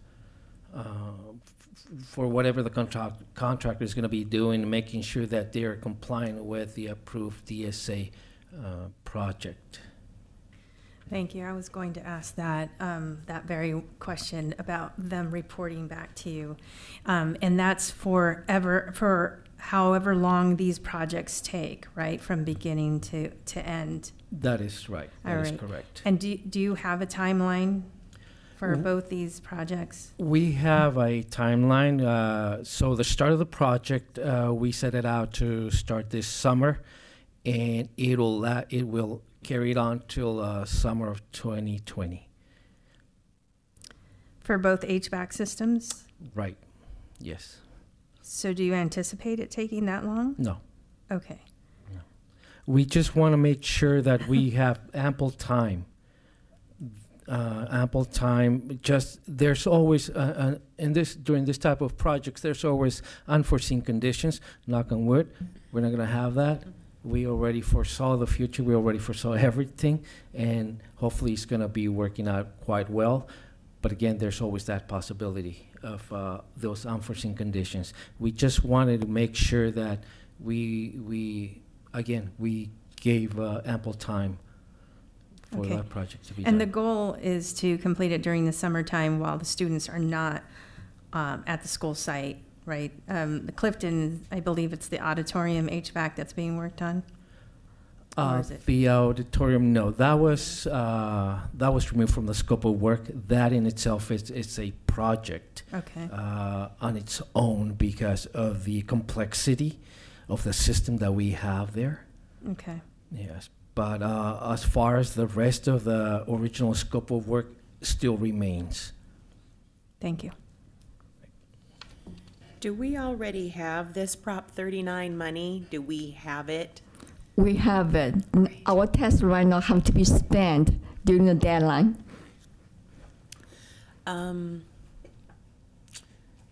for whatever the contractor is going to be doing, making sure that they are compliant with the approved DSA project. Thank you. I was going to ask that very question about them reporting back to you, and that's for however long these projects take, right, from beginning to end. That is right. That is correct. And do you have a timeline for both these projects? We have a timeline. So the start of the project, we set it out to start this summer, and it will carry it on till summer of 2020. For both HVAC systems? Right. Yes. So do you anticipate it taking that long? No. Okay. No. We just want to make sure that we have ample time. Just there's always during this type of projects, there's always unforeseen conditions. Knock on wood, we're not going to have that. We already foresaw the future. We already foresaw everything, and hopefully it's going to be working out quite well. But again, there's always that possibility of those unforeseen conditions. We just wanted to make sure that we gave ample time for that project to be done. And the goal is to complete it during the summertime while the students are not at the school site, right? The Clifton, I believe it's the auditorium HVAC that's being worked on? Or is it? The auditorium, no. That was removed from the scope of work. That in itself is a project on its own because of the complexity of the system that we have there. Okay. Yes. But as far as the rest of the original scope of work still remains. Thank you. Do we already have this Prop 39 money? Do we have it? We have it. Our tests right now have to be spent during the deadline.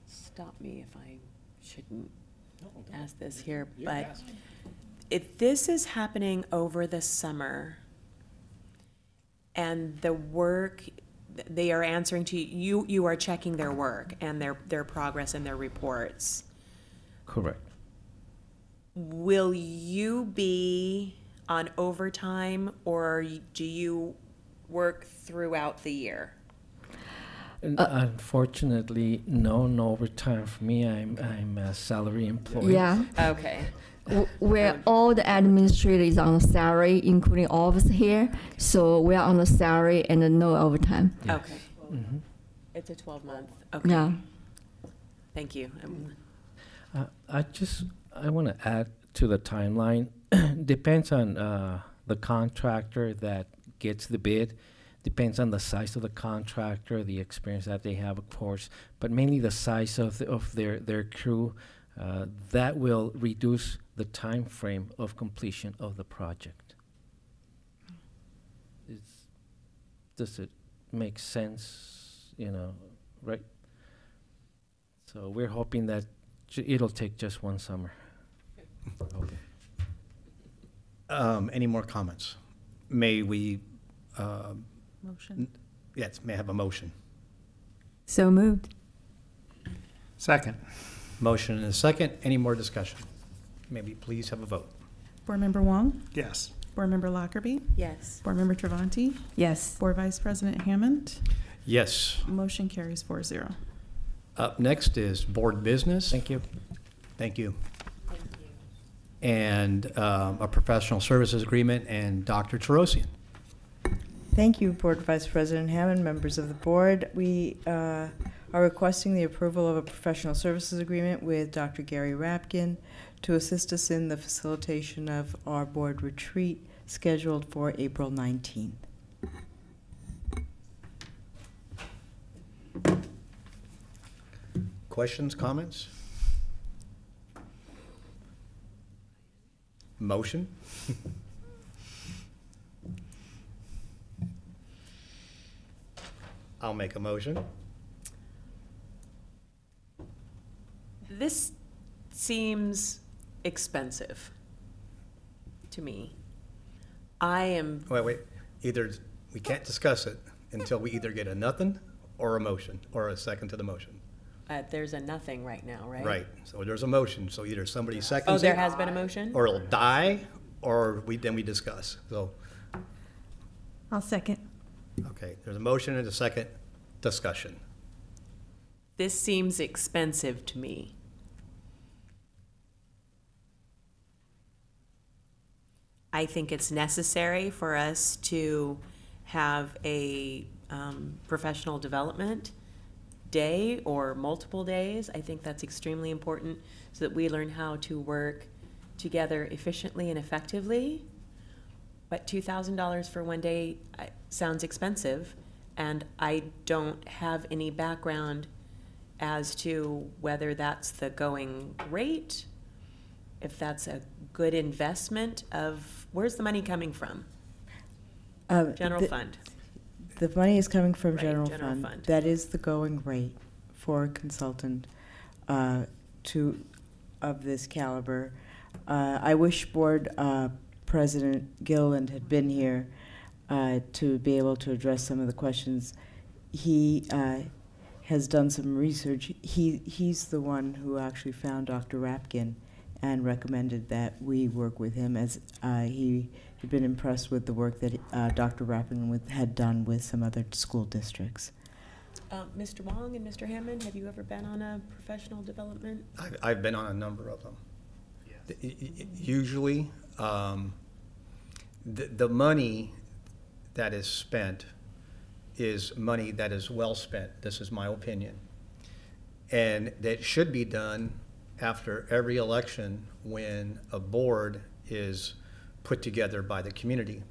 Stop me if I shouldn't ask this here, but if this is happening over the summer and the work, they are answering to you, you are checking their work and their progress and their reports. Correct. Will you be on overtime, or do you work throughout the year? Unfortunately, no overtime for me. I'm a salary employee. Yeah. Okay. Where all the administrator is on salary, including all of us here, so we're on the salary and no overtime. Yes. Okay. Mm-hmm. It's a 12-month. Okay. Yeah. Thank you. I want to add to the timeline. Depends on the contractor that gets the bid. Depends on the size of the contractor, the experience that they have, of course, but mainly the size of their crew. That will reduce the time frame of completion of the project. Does it make sense? Right? So we're hoping that it'll take just one summer. Okay. Any more comments? May we? Motion. Yes, may I have a motion? So moved. Second. Motion and a second. Any more discussion? Maybe please have a vote. Board Member Wong? Yes. Board Member Lockerbie? Yes. Board Member Travanti? Yes. Board Vice President Hammond? Yes. Motion carries 4-0. Up next is board business. Thank you. Thank you. and a professional services agreement, and Dr. Tarosian. Thank you, Board Vice President Hammond, members of the board. We are requesting the approval of a professional services agreement with Dr. Gary Rapkin to assist us in the facilitation of our board retreat scheduled for April 19th. Questions, comments? Motion? I'll make a motion. This seems expensive to me. I am. Wait. Either we can't discuss it until we either get a nothing or a motion or a second to the motion. There's a nothing right now, right? Right. So there's a motion. So either somebody seconds Oh, there it, has been a motion? or it'll die, or then we discuss. So, I'll second. okay, there's a motion and a second. Discussion. This seems expensive to me. I think it's necessary for us to have a professional development day or multiple days. I think that's extremely important so that we learn how to work together efficiently and effectively. But $2,000 for one day sounds expensive, and I don't have any background as to whether that's the going rate, if that's a good investment of, where's the money coming from? General fund. The money is coming from Right, general general fund. fund. That is the going rate for a consultant of this caliber. I wish Board President Gilliland had been here to be able to address some of the questions. He has done some research. He's the one who actually found Dr. Rapkin and recommended that we work with him, as he had been impressed with the work that Dr. Rapkin had done with some other school districts. Mr. Wong and Mr. Hammond, have you ever been on a professional development? I've been on a number of them. Usually, the money that is spent is money that is well spent. This is my opinion. And that should be done after every election when a board is put together by the community,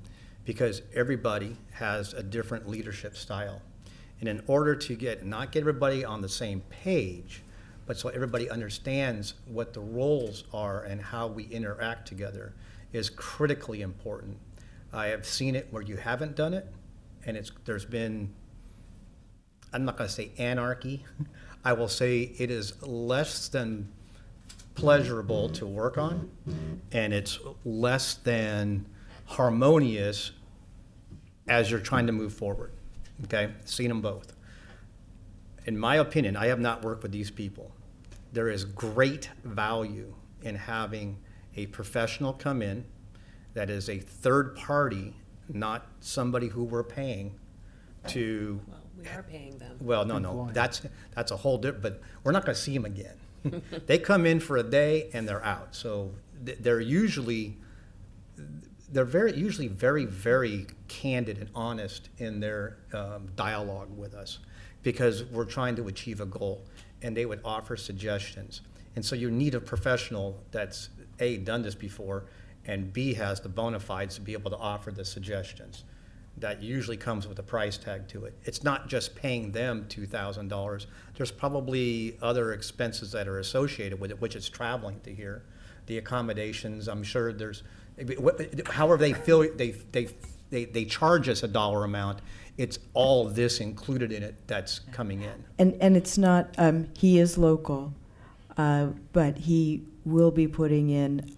because everybody has a different leadership style. And in order to not get everybody on the same page, but so everybody understands what the roles are and how we interact together is critically important. I have seen it where you haven't done it, and there's been, I'm not going to say anarchy, I will say it is less than pleasurable to work on, and it's less than harmonious as you're trying to move forward. Okay, seen them both. In my opinion, I have not worked with these people. There is great value in having a professional come in that is a third party, not somebody who we're paying to. Well, we are paying them. Well, no, that's a whole different, but we're not going to see them again. They come in for a day and they're out. So they're usually very, very candid and honest in their dialogue with us, because we're trying to achieve a goal, and they would offer suggestions. And so you need a professional that's A, done this before, and B, has the bona fides to be able to offer the suggestions. That usually comes with a price tag to it. It's not just paying them $2,000. There's probably other expenses that are associated with it, which is traveling to here, the accommodations. I'm sure there's, however they feel, they charge us a dollar amount. It's all this included in it that's coming in. And it's not, he is local, but he will be putting in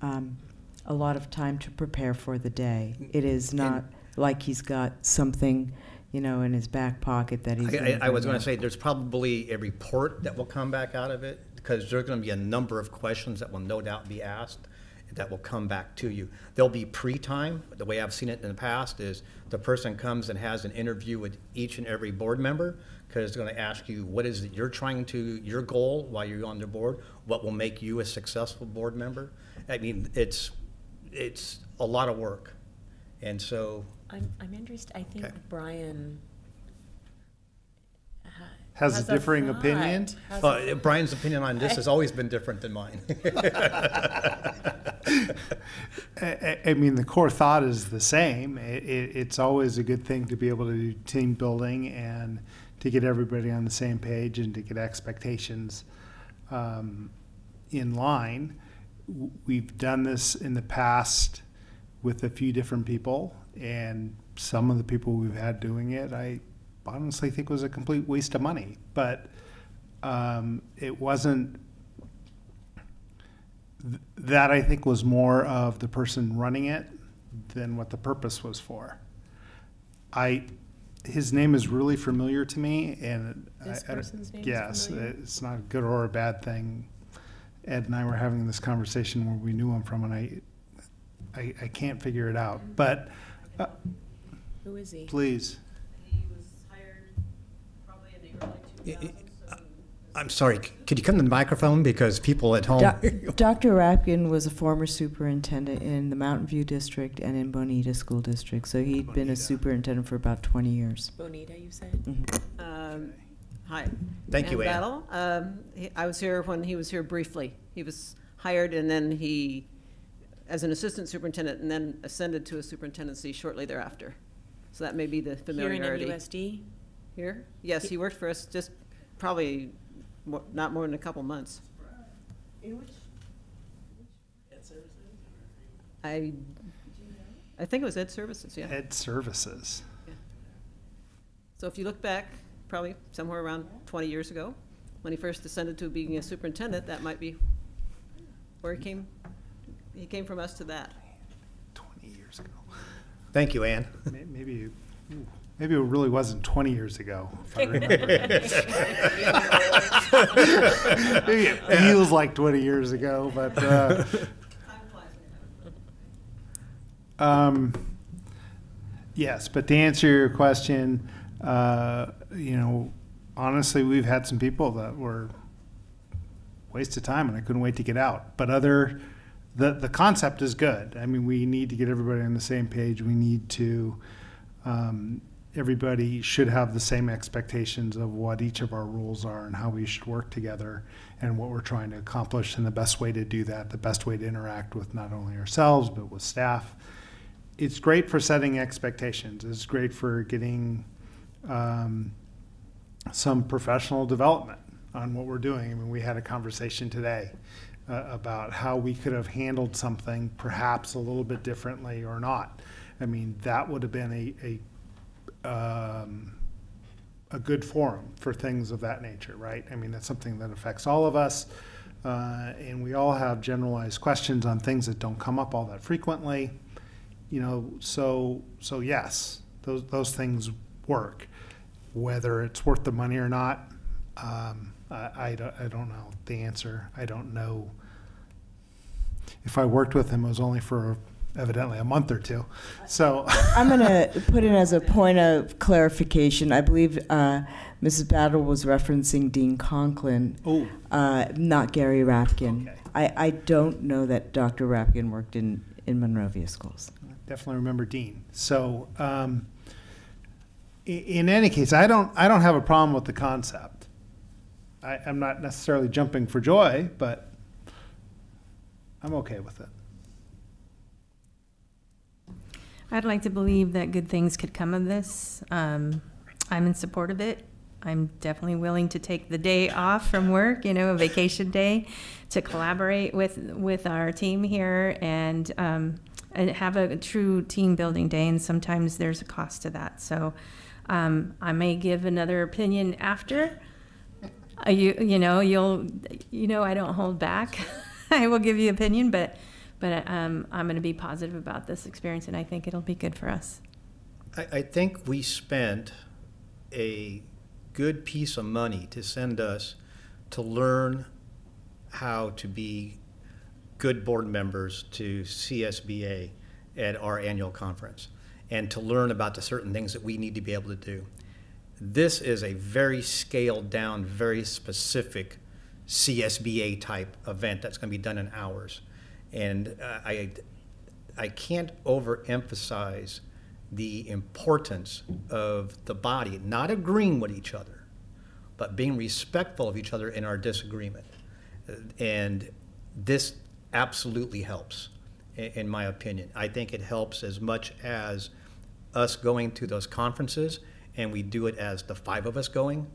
a lot of time to prepare for the day. It is not like he's got something, in his back pocket that he's. I was going to say there's probably a report that will come back out of it, because there's going to be a number of questions that will no doubt be asked, that will come back to you. There'll be pre-time. The way I've seen it in the past is the person comes and has an interview with each and every board member, because it's going to ask you what is it you're trying to, your goal while you're on the board, what will make you a successful board member. I mean, it's a lot of work. And so I'm interested. I think Brian has a differing opinion. Brian's opinion on this has always been different than mine. I mean, the core thought is the same. It's always a good thing to be able to do team building and to get everybody on the same page and to get expectations in line. We've done this in the past with a few different people, and some of the people we've had doing it, I honestly think was a complete waste of money. But it wasn't that. I think was more of the person running it than what the purpose was for. His name is really familiar to me, and this person's name yes, is familiar? it's not a good or a bad thing. Ed and I were having this conversation where we knew him from, and I can't figure it out. But who is he? Please. He was hired probably in the early 2000s. I'm sorry, could you come to the microphone, because people at home. Dr. Rapkin was a former superintendent in the Mountain View District and in Bonita School District, so he'd been a superintendent for about 20 years. Bonita, you said? Mm-hmm. Hi. Thank you, Ann. Battle. I was here when he was here briefly. He was hired, and then he, as an assistant superintendent, and then ascended to a superintendency shortly thereafter. So that may be the familiarity. Here in MUSD? Here? Yes, he worked for us just probably not more than a couple months. In which? I think it was Ed Services, yeah. Ed Services. Yeah. So if you look back, probably somewhere around 20 years ago, when he first ascended to being a superintendent, that might be where he came. He came from us to that. 20 years ago. Thank you, Ann. Maybe it really wasn't 20 years ago, if I remember. Maybe it feels like 20 years ago, but yes. But to answer your question, honestly, we've had some people that were waste of time, and I couldn't wait to get out. But the concept is good. I mean, we need to get everybody on the same page. We need to. Everybody should have the same expectations of what each of our roles are and how we should work together and what we're trying to accomplish, and the best way to do that, the best way to interact with not only ourselves but with staff. It's great for setting expectations. It's great for getting some professional development on what we're doing. I mean, we had a conversation today about how we could have handled something perhaps a little bit differently or not. I mean, that would have been a good forum for things of that nature, right? I mean, that's something that affects all of us, and we all have generalized questions on things that don't come up all that frequently. So yes, those things work. Whether it's worth the money or not, I don't know the answer. I don't know. If I worked with him, it was only for evidently a month or two. So I'm going to put in as a point of clarification. I believe Mrs. Battle was referencing Dean Conklin, not Gary Rapkin. Okay. I don't know that Dr. Rapkin worked in Monrovia schools. I definitely remember Dean. So in any case, I don't have a problem with the concept. I'm not necessarily jumping for joy, but I'm okay with it. I'd like to believe that good things could come of this. I'm in support of it. I'm definitely willing to take the day off from work, a vacation day, to collaborate with our team here and have a true team building day. And sometimes there's a cost to that. So I may give another opinion after. I don't hold back. I will give you opinion, but I'm going to be positive about this experience, and I think it'll be good for us. I think we spent a good piece of money to send us to learn how to be good board members to CSBA at our annual conference and to learn about the certain things that we need to be able to do. This is a very scaled down, very specific CSBA type event that's going to be done in hours. And I can't overemphasize the importance of the body, not agreeing with each other, but being respectful of each other in our disagreement. And this absolutely helps, in my opinion. I think it helps as much as us going to those conferences, and we do it as the 5 of us going,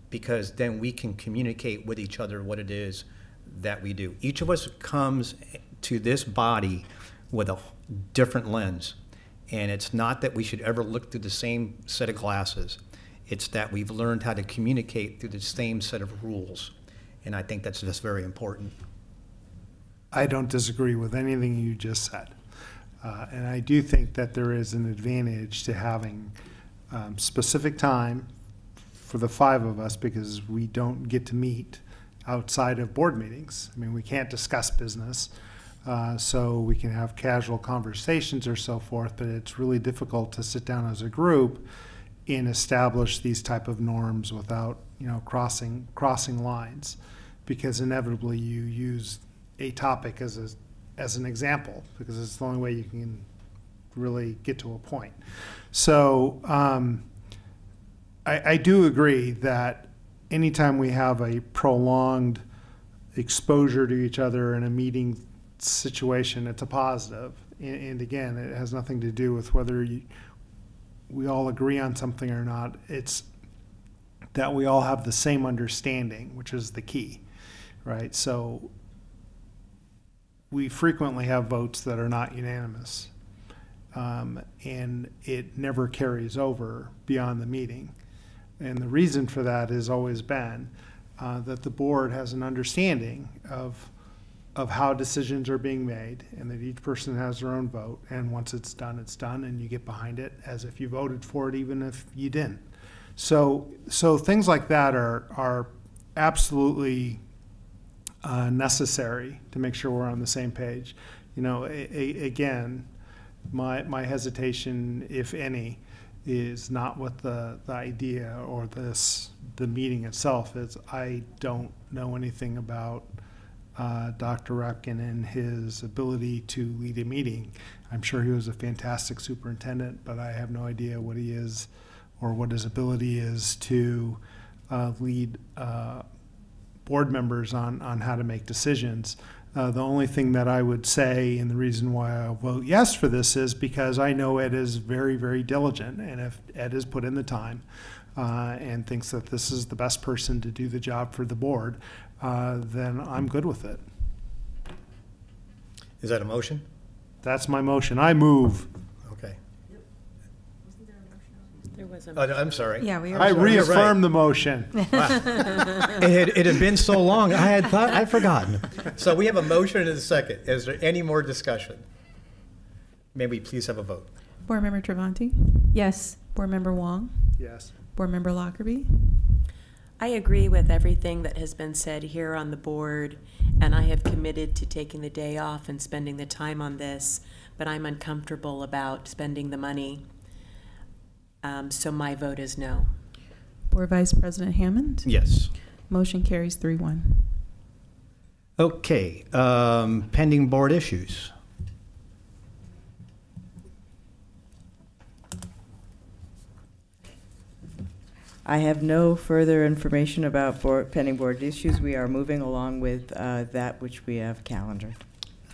because then we can communicate with each other what it is that we do. Each of us comes to this body with a different lens, and it's not that we should ever look through the same set of glasses. It's that we've learned how to communicate through the same set of rules, and I think that's just very important. I don't disagree with anything you just said. And I do think that there is an advantage to having specific time for the 5 of us, because we don't get to meet outside of board meetings. I mean, we can't discuss business, so we can have casual conversations or so forth, but it's really difficult to sit down as a group and establish these type of norms without, you know, crossing lines, because inevitably you use a topic as an example, because it's the only way you can really get to a point. So I do agree that anytime we have a prolonged exposure to each other in a meeting situation, it's a positive. And again, it has nothing to do with whether we all agree on something or not. It's that we all have the same understanding, which is the key, right? So we frequently have votes that are not unanimous, and it never carries over beyond the meeting. And the reason for that has always been that the board has an understanding of how decisions are being made, and that each person has their own vote, and once it's done, and you get behind it as if you voted for it, even if you didn't. So things like that are absolutely necessary to make sure we're on the same page. You know, again, my hesitation, if any, is not with the idea or the meeting itself. Is I don't know anything about Dr. Repkin and his ability to lead a meeting. I'm sure he was a fantastic superintendent, but I have no idea what he is or what his ability is to lead board members on how to make decisions. The only thing that I would say, and the reason why I'll vote yes for this, is because I know Ed is very, very diligent, and if Ed has put in the time and thinks that this is the best person to do the job for the board, then I'm good with it. Is that a motion? That's my motion. I move. Okay. There was a Oh, I'm sorry. Yeah, we I reaffirm the motion. Wow. It had been so long, I'd forgotten. So we have a motion and a second. Is there any more discussion? May we please have a vote? Board Member Travanti? Yes. Board Member Wong? Yes. Board Member Lockerbie? I agree with everything that has been said here on the board, and I have committed to taking the day off and spending the time on this, but I'm uncomfortable about spending the money. So my vote is no. Board Vice President Hammond? Yes. Motion carries 3-1. Okay, pending board issues. I have no further information about pending board issues. We are moving along with that which we have calendared.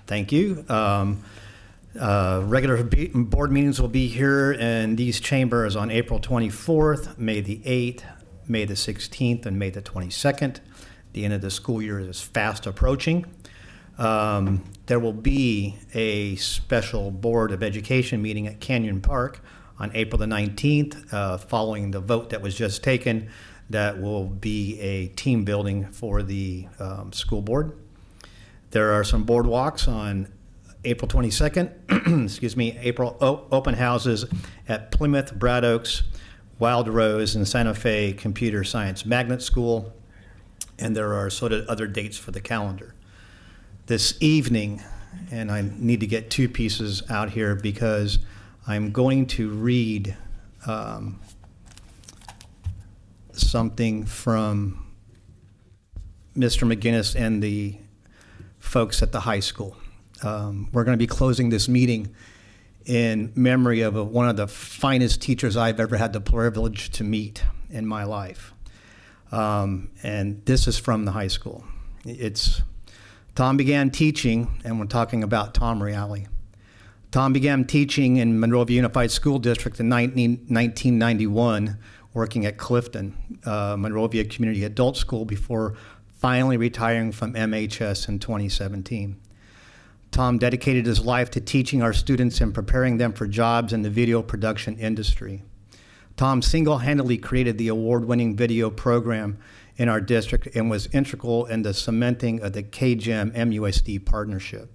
Thank you. Regular board meetings will be here in these chambers on April 24th, May the 8th, May the 16th, and May the 22nd. The end of the school year is fast approaching. There will be a special Board of Education meeting at Canyon Park on April the 19th, following the vote that was just taken. That will be a team building for the school board. There are some boardwalks on April 22nd, excuse me, April open houses at Plymouth, Brad Oaks, Wild Rose, and Santa Fe Computer Science Magnet School, and there are sort of other dates for the calendar. this evening, and I need to get two pieces out here because I'm going to read something from Mr. McGinnis and the folks at the high school. We're going to be closing this meeting in memory of one of the finest teachers I've ever had the privilege to meet in my life. And this is from the high school. Tom began teaching, and we're talking about Tom Reale. Tom began teaching in Monrovia Unified School District in 1991, working at Clifton, Monrovia Community Adult School, before finally retiring from MHS in 2017. Tom dedicated his life to teaching our students and preparing them for jobs in the video production industry. Tom single-handedly created the award-winning video program in our district and was integral in the cementing of the KGEM MUSD partnership.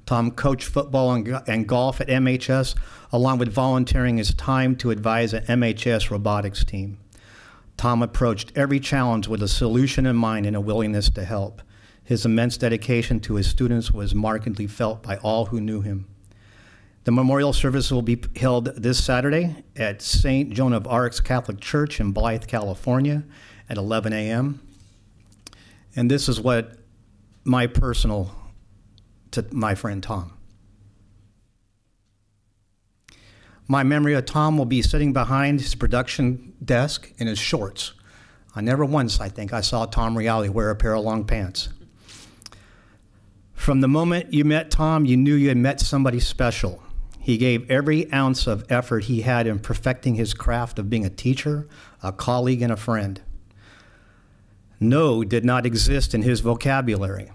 Tom coached football and golf at MHS, along with volunteering his time to advise an MHS robotics team. Tom approached every challenge with a solution in mind and a willingness to help. His immense dedication to his students was markedly felt by all who knew him. The memorial service will be held this Saturday at St. Joan of Arc's Catholic Church in Blythe, California at 11 a.m. And this is what my personal to my friend Tom. My memory of Tom will be sitting behind his production desk in his shorts. I never once, I think, I saw Tom Reale wear a pair of long pants. From the moment you met Tom, you knew you had met somebody special. He gave every ounce of effort he had in perfecting his craft of being a teacher, a colleague, and a friend. No did not exist in his vocabulary.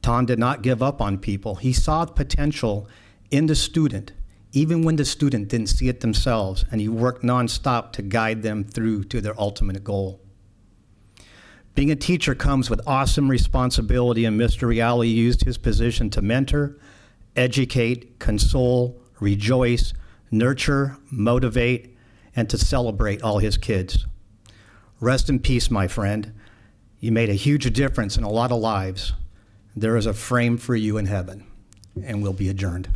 Tom did not give up on people. He saw potential in the student, even when the student didn't see it themselves, and he worked nonstop to guide them through to their ultimate goal. Being a teacher comes with awesome responsibility, and Mr. Reale used his position to mentor, educate, console, rejoice, nurture, motivate, and to celebrate all his kids. Rest in peace, my friend. You made a huge difference in a lot of lives. There is a frame for you in heaven, and we'll be adjourned.